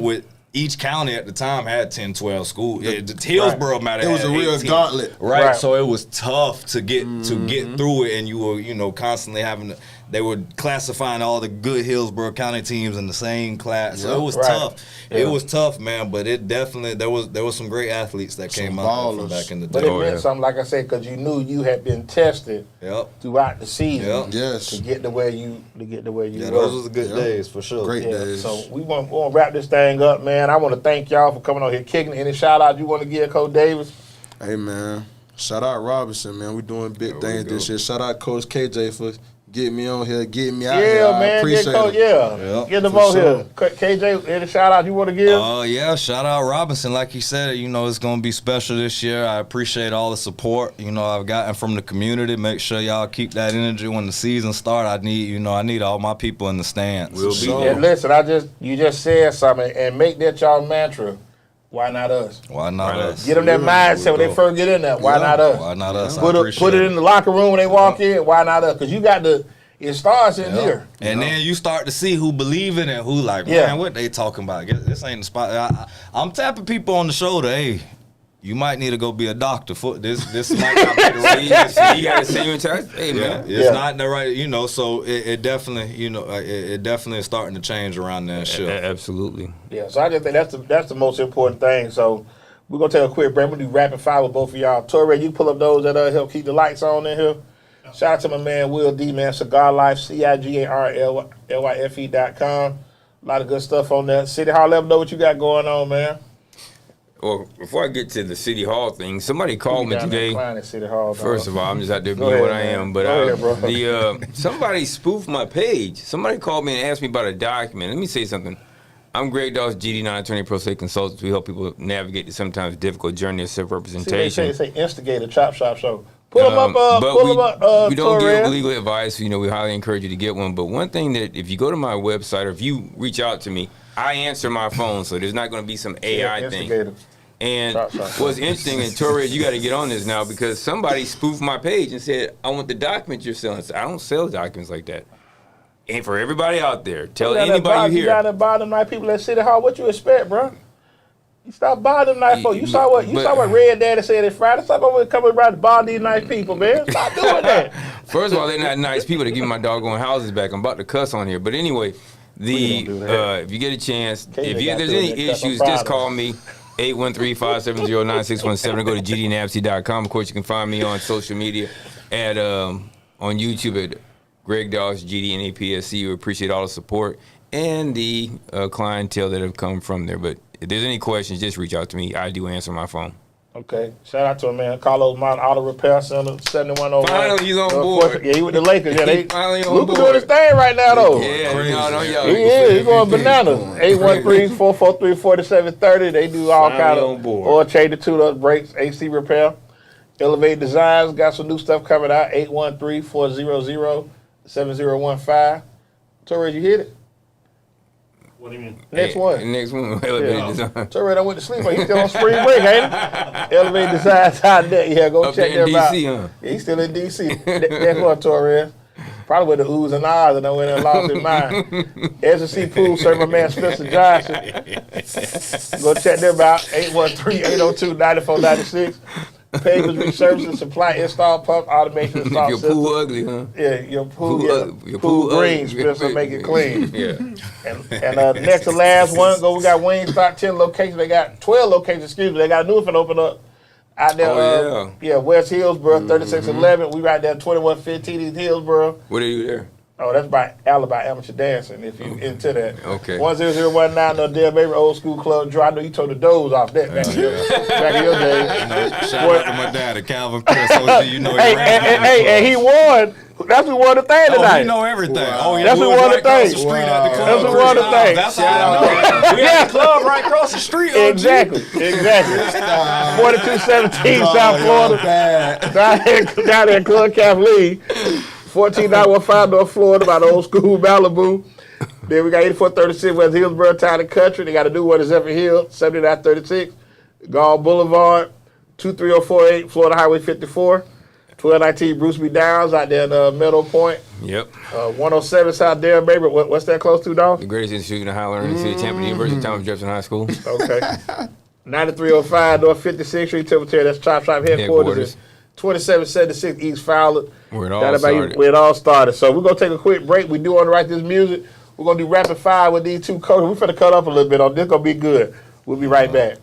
with each county at the time had 10, 12 schools. Hillsborough might have had 18. It was a real gauntlet. Right. So it was tough to get through it, and you were constantly having to. They were classifying all the good Hillsborough County teams in the same class. So it was tough. Yeah. It was tough, man. But it definitely there was some great athletes that came out from back in the day. But it meant something, like I said, because you knew you had been tested throughout the season to get to where you were. Those was the good days for sure. Great days. So we want to wrap this thing up, man. I want to thank y'all for coming on here kicking. Any shout out you want to give Coach Davis? Hey man, shout out Robinson, man. We doing big things this year. Shout out Coach KJ for getting me on here, getting me out here. Yeah, man. Get them on here. KJ, any shout out you want to give? Shout out Robinson. Like he said, it's going to be special this year. I appreciate all the support, I've gotten from the community. Make sure y'all keep that energy when the season starts. I need all my people in the stands. We'll be there. And listen, you just said something, and make that y'all mantra. Why not us? Why not us? Get them that mindset when they first get in there. Why not us? Why not us? Put it in the locker room when they walk in. Why not us? Because it starts in here. And then you start to see who believe in it, who man, what they talking about? This ain't the spot. I'm tapping people on the shoulder. Hey, you might need to go be a doctor. This might not be the right. You got the same mentality. Hey man, it's not the right. So it definitely, it definitely is starting to change around that shit. Absolutely. Yeah. So I just think that's the most important thing. So we're gonna take a quick break. We're gonna do rapid fire with both of y'all. Torre, you pull up those that help keep the lights on in here. Shout out to my man Will D, man. Cigar Life, CIGARLYFE.com. A lot of good stuff on there. City Hall, let them know what you got going on, man. Well, before I get to the City Hall thing, somebody called me today. City Hall, first of all, I'm just out there being what I am. But somebody spoofed my page. Somebody called me and asked me about a document. Let me say something. I'm Greg Dawes, GD9 attorney, pro se consultant. We help people navigate the sometimes difficult journey of self-representation. They say instigator, chop shop show. Pull them up, we don't give legal advice. We highly encourage you to get one. But one thing that if you go to my website or if you reach out to me, I answer my phone, so there's not going to be some AI thing. And what's interesting, and Torres, you got to get on this now because somebody spoofed my page and said, I want the document you're selling. So I don't sell documents like that. And for everybody out there, tell anybody you hear. You got to buy them nice people at City Hall. What you expect, bro? You stop buying them nice folks. You saw what Red Daddy said this Friday. Stop over coming around to buy these nice people, man. Stop doing that. First of all, they're not nice people. They give me my doggone houses back. I'm about to cuss on here. But anyway, if you get a chance, if there's any issues, just call me. 813-570-9617. Go to gdnapsey.com. Of course, you can find me on social media at on YouTube at Greg Doss, GDNAPSC. We appreciate all the support and the clientele that have come from there. But if there's any questions, just reach out to me. I do answer my phone. Okay, shout out to him, man. Carlos Mountain Auto Repair Center, 7101. Finally, he's on board. Yeah, he with the Lakers. Yeah, they finally on Luka board. doing his thing right now, though. Yeah, He is. He's going bananas. 813-443-4730. They do all kind of oil change, tune-up, brakes, AC repair. Elevate Designs got some new stuff coming out. 813-400-7015. Torres, you hit it? What do you mean? Next one. Next one. Elevate Design. Torres, I went to sleep. He's still on spring break, ain't he? Elevate Designs out there. Yeah, go Up check there them in out. DC, huh? Yeah, he's still in D.C. Next one, Torres. Probably with the oohs and ahs, and I went and lost his mind. S&C Pool, serve my man Spencer Johnson. Go check them out. 813-802-9496. Pavers resurfacing, supply, install pump, automation, install Your system. pool ugly, huh? Yeah, your pool pool green, ugly. Spencer, make it clean. Yeah. And next to last one, we got Wingstop, 10 locations. They got 12 locations, excuse me. They got a new one open up out there. West Hillsborough, 3611. We right there, 2115 East Hillsborough. What do you do there? Oh, that's by Alibi Amateur Dancing, if you into that. Okay. 10019, no Dale Baby Old School Club Draw. I know you told the doze off that back in your day. Shout out to my dad, Calvin Pearce. OG, you know And he won. That's who won the thing tonight. Oh, you know everything. Wow. Oh, yeah. That's who won the thing. Street at the club. That's who won the thing. That's all I know. We had a club right across the street. OG. Exactly. 4217 South Florida. Down there in Club Cavalier. 14915 North Florida by the Old School Malibu. Then we got 8436 West Hillsborough, Town and Country. They got a new one in Zephyr Hill, 7936 Gall Boulevard, 23048 Florida Highway 54. 1219 Bruce B. Downs out there in Meadow Point. Yep. 107 South Dale Baby. What's that close to, dog? The greatest institution in the Highland in the city of Tampa, the University of Thomas Jefferson High School. Okay. 9305 North 56th Street, Temple. That's Chop Shop headquarters. 2776 East Fowler. Where it all started. Where it all started. So we're going to take a quick break. We do want to write this music. We're going to do rapid fire with these two coaches. We're finna cut up a little bit on this. Going to be good. We'll be right back.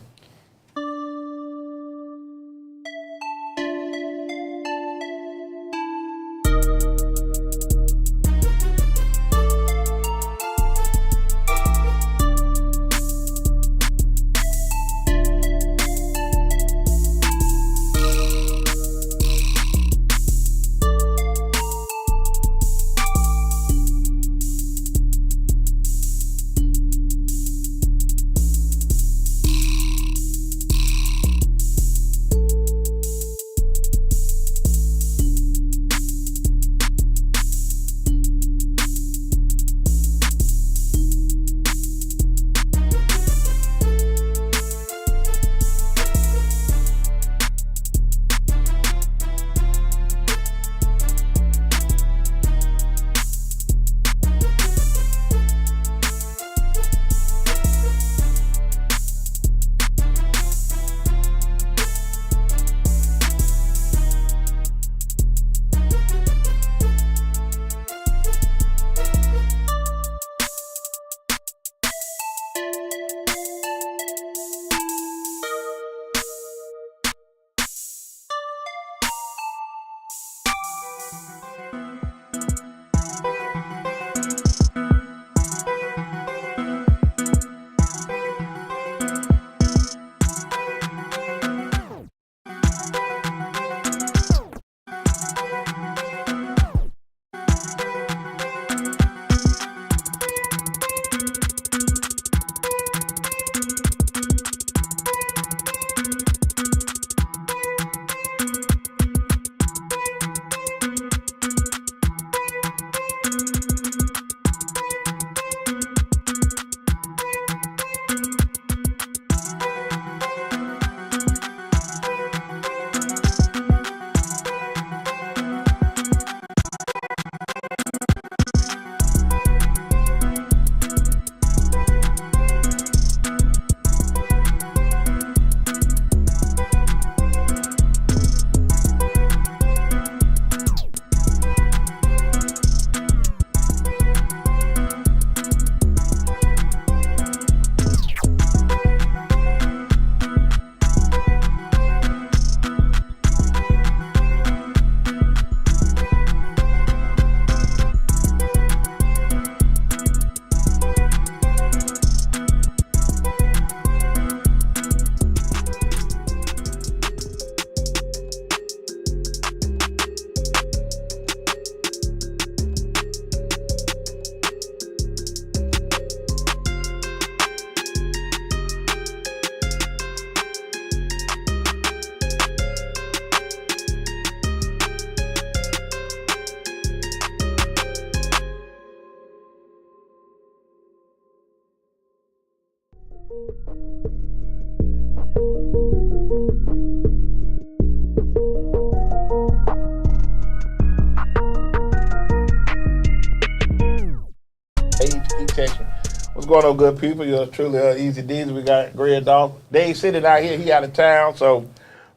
What's going on, good people? You're truly Easy D's. We got Greg Dawg. Dave sitting out here. He out of town, so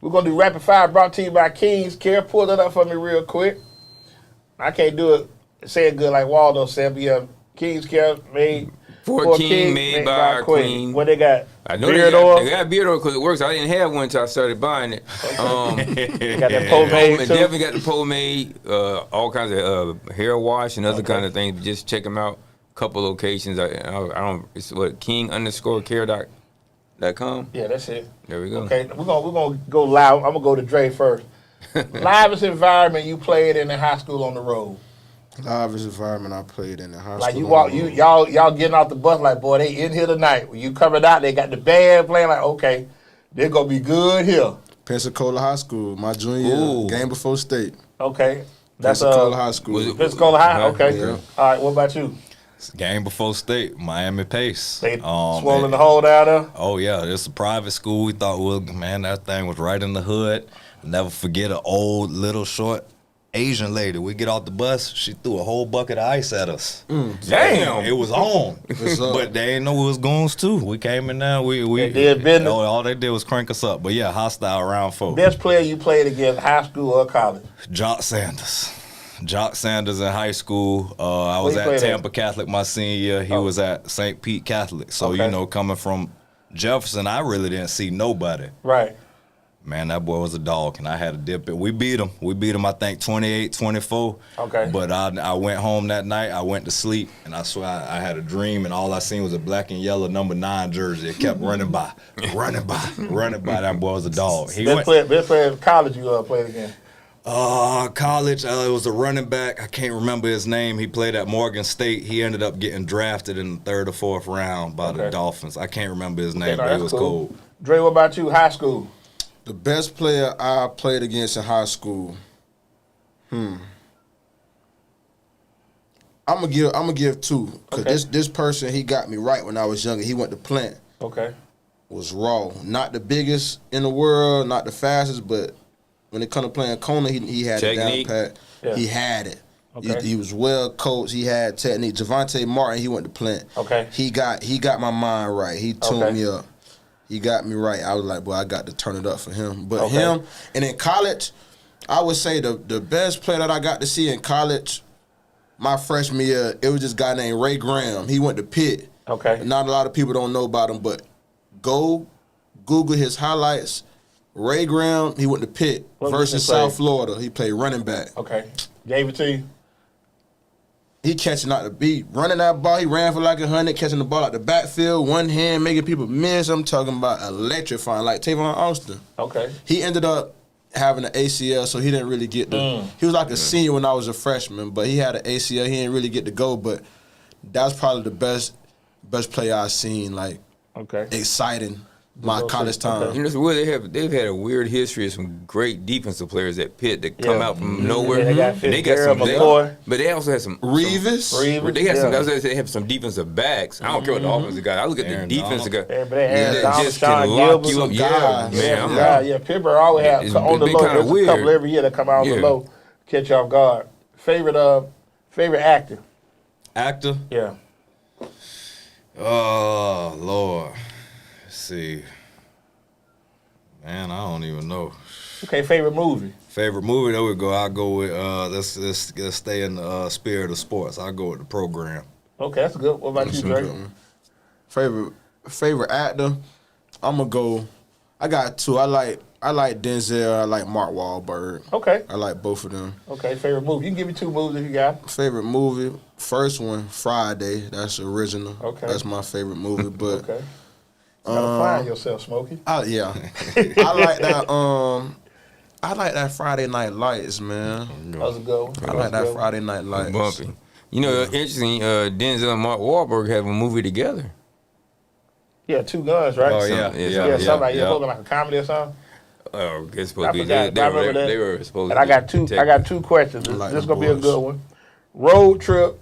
we're going to do Rapid Fire brought to you by Kings Care. Pull that up for me real quick. I can't do it, say it good like Waldo said, but yeah, Kings Care made for King, made by our Queen. What they got? I know beard oil? They got beard oil because it works. I didn't have one until I started buying it. They got that pomade too? Definitely got the pomade, all kinds of hair wash and other kind of things. Just check them out. Couple locations. I don't. It's what king_care.com. Yeah, that's it. There we go. Okay, we're gonna go live. I'm gonna go to Dre first. Livest environment you played in high school on the road. Livest environment I played in high school. Like you walk, y'all getting off the bus like, boy, they in here tonight. When you coming out, they got the band playing. Like, okay, they're gonna be good here. Pensacola High School, my junior year, game before state. Okay, that's Pensacola High School. Pensacola High. Okay, yeah. All right. What about you? Game before state, Miami Pace. They swollen the hole down there? Oh, yeah. It's a private school. We thought, well, man, that thing was right in the hood. Never forget an old, little, short Asian lady. We get off the bus, she threw a whole bucket of ice at us. Damn. It was on. But they didn't know we was goons, too. We came in there. We did business. All they did was crank us up. But, yeah, hostile round 4. Best player you played against, high school or college? Jock Sanders. Jock Sanders in high school. I was at Tampa Catholic my senior year. He was at St. Pete Catholic. So, you know, coming from Jefferson, I really didn't see nobody. Right. Man, that boy was a dog, and I had to dip it. We beat him. We beat him, I think, 28-24. Okay. But I went home that night. I went to sleep, and I swear I had a dream, and all I seen was a black and yellow number 9 jersey. It kept running by, running by. That boy was a dog. Best player in college you played against? College, it was a running back. I can't remember his name. He played at Morgan State. He ended up getting drafted in the 3rd or 4th round by the Dolphins. I can't remember his name, but it was cool. Dre, what about you, high school? The best player I played against in high school. I'm gonna give 2. Cause this person, he got me right when I was younger. He went to Plant. Okay. Was raw. Not the biggest in the world, not the fastest, but when it come to playing corner, he had technique. it down pat. Yeah. He had it. Okay. He was well coached. He had technique. Javante Martin, he went to Plant. Okay. He got my mind right. He tuned me up. He got me right. I was like, boy, I got to turn it up for him. But him, and in college, I would say the best player that I got to see in college, my freshman year, it was this guy named Ray Graham. He went to Pitt. Okay. Not a lot of people don't know about him, but go Google his highlights. Ray Graham, he went to Pitt versus South Florida. He played running back. Okay. Gave it to you? He catching out the beat, running that ball. He ran for like 100, catching the ball out the backfield, one hand, making people miss. I'm talking about electrifying, like Tavon Austin. Okay. He ended up having an ACL, so he didn't really get the. He was like a senior when I was a freshman, but he had an ACL. He didn't really get to go, but that's probably the best player I've seen. Like, exciting. My college time. You know, they've had a weird history of some great defensive players at Pitt that come out from nowhere. Yeah, they got some, but they also had some Revis. They had they have some defensive backs. I don't care what the offensive guy. I look at the defensive guy. Yeah, but they had that just can lock you up. Yeah, Pittsburgh always have on the low. There's a couple every year that come out on the low, catch you off guard. Favorite actor? Actor? Yeah. Oh, Lord. See, man, I don't even know. Okay, favorite movie. Favorite movie? There we go. I'll go with let's stay in the spirit of sports. I'll go with The Program. Okay, that's good. What about you, Dre? Favorite actor? I'm gonna go. I got 2. I like Denzel. I like Mark Wahlberg. Okay. I like both of them. Okay, favorite movie. You can give me 2 movies if you got. Favorite movie? First one, Friday. That's original. Okay. That's my favorite movie. But okay. Gotta find yourself, Smokey. Yeah. I like that. I like that Friday Night Lights, man. That was a good one. I like that Friday Night Lights. Bumpy. You know, interesting. Denzel and Mark Wahlberg have a movie together. Yeah, 2 Guns, right? Oh Something like like a comedy or something. Oh, it's supposed to be. They were supposed and to. I got 2 questions. This is gonna be a good one. Road trip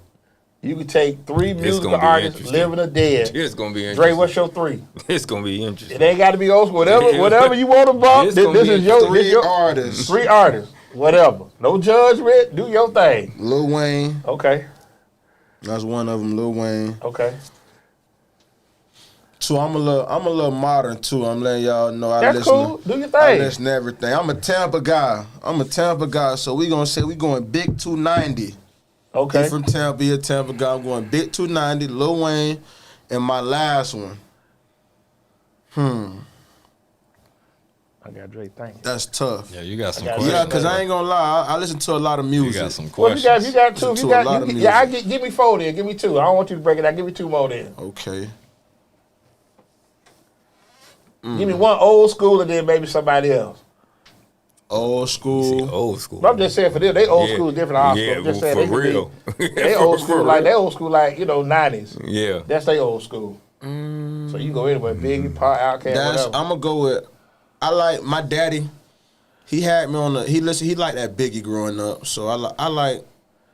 You can take 3 musical gonna be artists, interesting. living or dead. It's gonna be interesting. Dre, what's your 3? It's gonna be interesting. It ain't got to be old school. Whatever you want to bump. It's This gonna be is your 3 artists. 3 artists. Whatever. No judgment. Do your thing. Lil Wayne. Okay. That's one of them. Lil Wayne. Okay. 2, I'm a little modern too. I'm letting y'all know I That's listen. cool. Do your I thing. listen to everything. I'm a Tampa guy. So we gonna say we going big 290. Okay. He from Tampa. He a Tampa guy. I'm going big 290. Lil Wayne, and my last one. I got Dre. Thank you. That's tough. Yeah, you got some I got questions. Yeah, cause I ain't gonna lie. I listen to a lot of You music. got some Well, if questions. you got 2, if Listen you to a lot got, of yeah, music. give me 4 then. Give me 2. I don't want you to break it out. Give me 2 more then. Okay. Give me one old school and then maybe somebody else. Old school. Old school. But I'm just saying for them, they old Yeah. school is different than our Yeah, school. I'm just well, saying for they real. could be, they old school like they old school like 90s. Yeah. That's they old school. So you go anywhere, Biggie, Pac, Outkast, whatever. I'm gonna go with. I like my daddy. He had me on the. He liked that Biggie growing up. So I like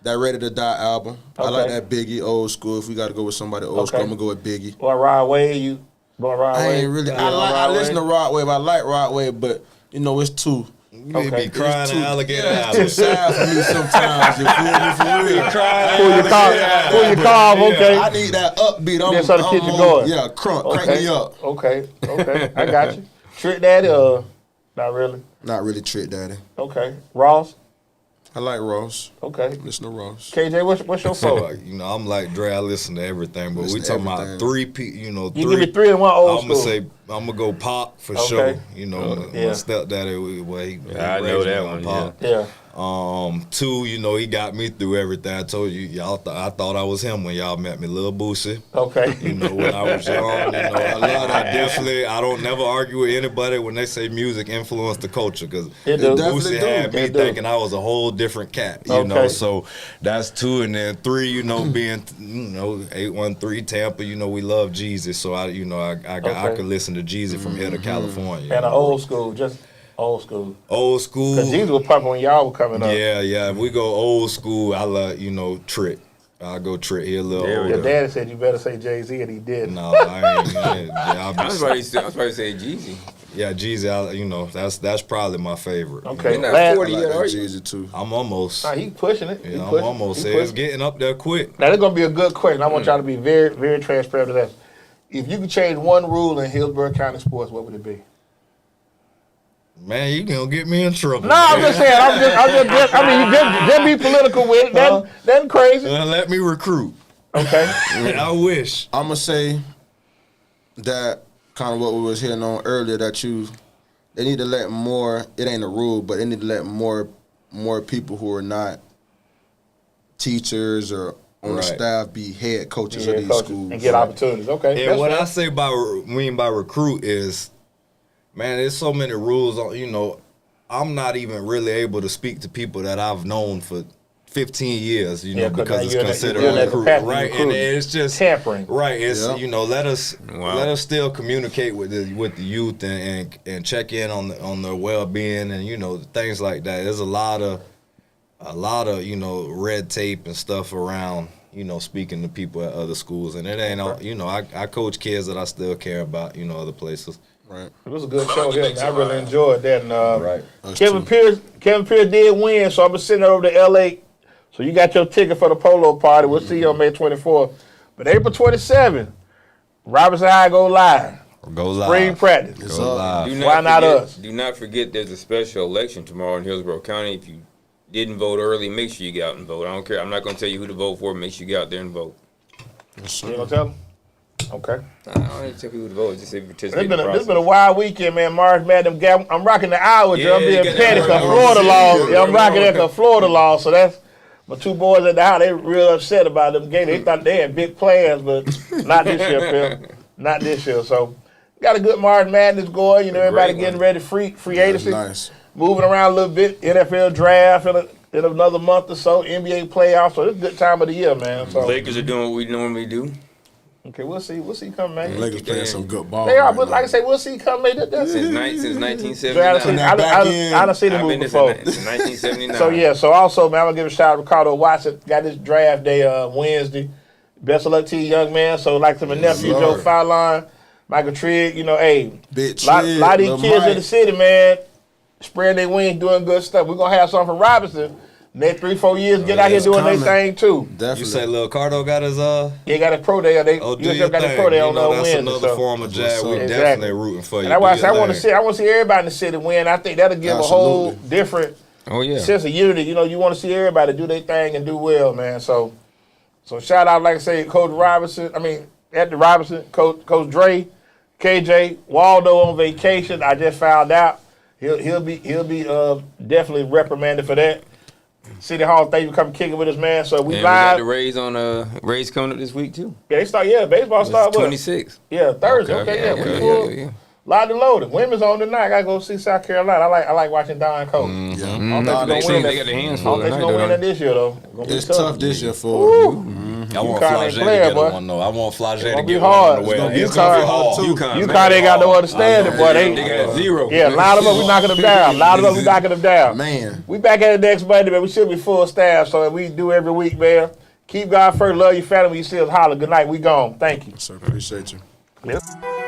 that Ready to Die album. I like Okay. that Biggie old school. If we got to go with somebody old school, I'm gonna go with Biggie. Boy, Rod Wave, you. Boy, Rod I Wave. ain't really. Yeah, I Rod listen to Wave. Rod Wave. I like Rod Wave, but it's 2. You may Okay. be crying in alligator It's too alley. sad for me sometimes. You feel me? For real. Pull your car, okay. I need that upbeat. That's how the kids are going. Yeah, crank me up. Okay, I got you. Trick Daddy, not really. Not really Trick Daddy. Okay, Ross. I like Ross. Okay, Listen to Ross. KJ, what's your So, 4? I'm like Dre. I listen to everything, but Listen we to talking everything. about 3 people. You give me 3 and 1 old I'm gonna school. say I'm gonna go Pop for Okay. sure. My Yeah. stepdaddy, he I know raised me that on one, Pop. Yeah. 2, he got me through everything. I told you, I thought I was him when y'all met me, Lil Boosie. Okay. When I was young, I love that. Definitely, I don't never argue with anybody when they say music influenced the culture because It do. Boosie had me It do. thinking I was a whole different cat. Okay. So that's 2, and then 3, being 813 Tampa. We love Jesus, so I Okay. could listen to Jesus from here to California. And an old school, just old school. Old school. Because Jesus was pumping when y'all were coming up. Yeah. If we go old school, I love Trick. I'll go Trick. He a little There we Your older. daddy said you better say Jay-Z, and he did. No, I ain't. I was about to say Jeezy. Yeah, Jeezy. That's probably my favorite. Okay. You're not Last- 40 I yet, like are that you? Jeezy too. I'm almost. Nah, he pushing it. He Yeah, I'm pushing. almost. He It's pushing. getting up there quick. Now, this is going to be a good question. I want y'all to be very, very transparent to that. If you could change one rule in Hillsborough County sports, what would it be? Man, you gonna get me in trouble. No, I'm just saying. You just be political with it. That's crazy. Let me recruit. Okay. I wish. I'm gonna say that kind of what we was hitting on earlier, that they need to let more. It ain't a rule, but they need to let more people who are not teachers or on the Right. staff be head coaches Yeah, of these coaches, schools. and get opportunities. Okay. And that's what fair. I say mean by recruit is, man, there's so many rules. I'm not even really able to speak to people that I've known for 15 years, Yeah, 'cause now because it's you're in that- considered you're in that recruit, capacity right? recruiting. And it's just Tampering. right? It's Yeah. let us Wow. still communicate with the youth and check in on their well being and things like that. There's a lot of red tape and stuff around speaking to people at other schools, and it ain't I coach kids that I still care about other places. Right. It was a good show here. Man. I really enjoyed that. And, Right. Kevin Pearce did win, so I'm gonna send it over to LA. So you got your ticket for the polo party. We'll see you on May 24th. But April 27th, Robertson High go live. Go live. Spring practice. It's Go up. live. Why not us? Do not forget there's a special election tomorrow in Hillsborough County. If you didn't vote early, make sure you get out and vote. I don't care. I'm not going to tell you who to vote for. Make sure you get out there and vote. You gonna tell them? Okay. I don't need to tell people who to vote. Just say participate This in the been a process. wild weekend, man. March Madness. I'm rocking the hour, Yeah, I'm you being got petty that because right. Florida law. Yeah, Yeah, I'm rocking right. that because Florida law. So that's my 2 boys at the house. They real upset about them games. They thought they had big plans, but not this year, Phil. Not this year. So got a good March Madness going. Everybody Great getting one. ready. Free agency. Nice. Moving around a little bit. NFL draft in another month or so. NBA playoffs. So it's a good time of the year, man. So Lakers are doing what we normally do. Okay, we'll see. We'll see coming, man. The Lakers playing some good ball. They are, right but now. like I say, we'll see coming. Since 1979. That back end. I done seen the I've movie been this before. since 1979. So yeah, so also, man, I'm gonna give a shout out to Ricardo Watson. Got this draft day Wednesday. Best of luck to you, young man. So like to my nephew Joe Fowline, Michael Trigg, you know, hey, Bitch, lot of these Lil kids Mike. in the city, man, spreading their wings, doing good stuff. We're gonna have something for Robinson. Next 3-4 years, get out here it's doing their coming. thing too. Definitely. You say Lil Cardo got his He got a pro day. They Oh, do USF your got a thing. pro day You on know, that's Wednesday. another So. form of Jag. We Exactly. definitely rooting for you. And that's why I Do say I your want to thing. see. I want to see everybody in the city win. I think that'll give a whole Absolutely. different Oh yeah. sense of unity. You know, you want to see everybody do their thing and do well, man. So shout out, like I say, Coach Robinson. I mean, at the Robinson, Coach Dre, KJ, Waldo on vacation. I just found out he'll be definitely reprimanded for that. City Hall, thank you for coming kicking with us, man. So we And we got live. the Rays on Rays coming up this week too. Yeah, they start. Yeah, baseball start with 26. Yeah, Thursday. Okay, we full. yeah. Locked and loaded. Women's on tonight. I gotta go see South Carolina. I like watching Don Coach. I don't think They they're gonna win got that. their hands I full don't think tonight. they're gonna win though. that this year though. Gonna be It's tough this year for I want UConn Flagey ain't to playing, get boy. one though. I want Flagey gonna to be get hard. one. It's gonna be It's hard. hard. UConn ain't got no understanding, boy. They got zero. Yeah, line them up. We knocking them down. Line them up. We knocking them down. Man. We back at it next Monday, man. We should be full staff, so we do every week, man. Keep God first. Love your family. You see us holler. Good night. We gone. Thank you. Sir, appreciate you. Yep.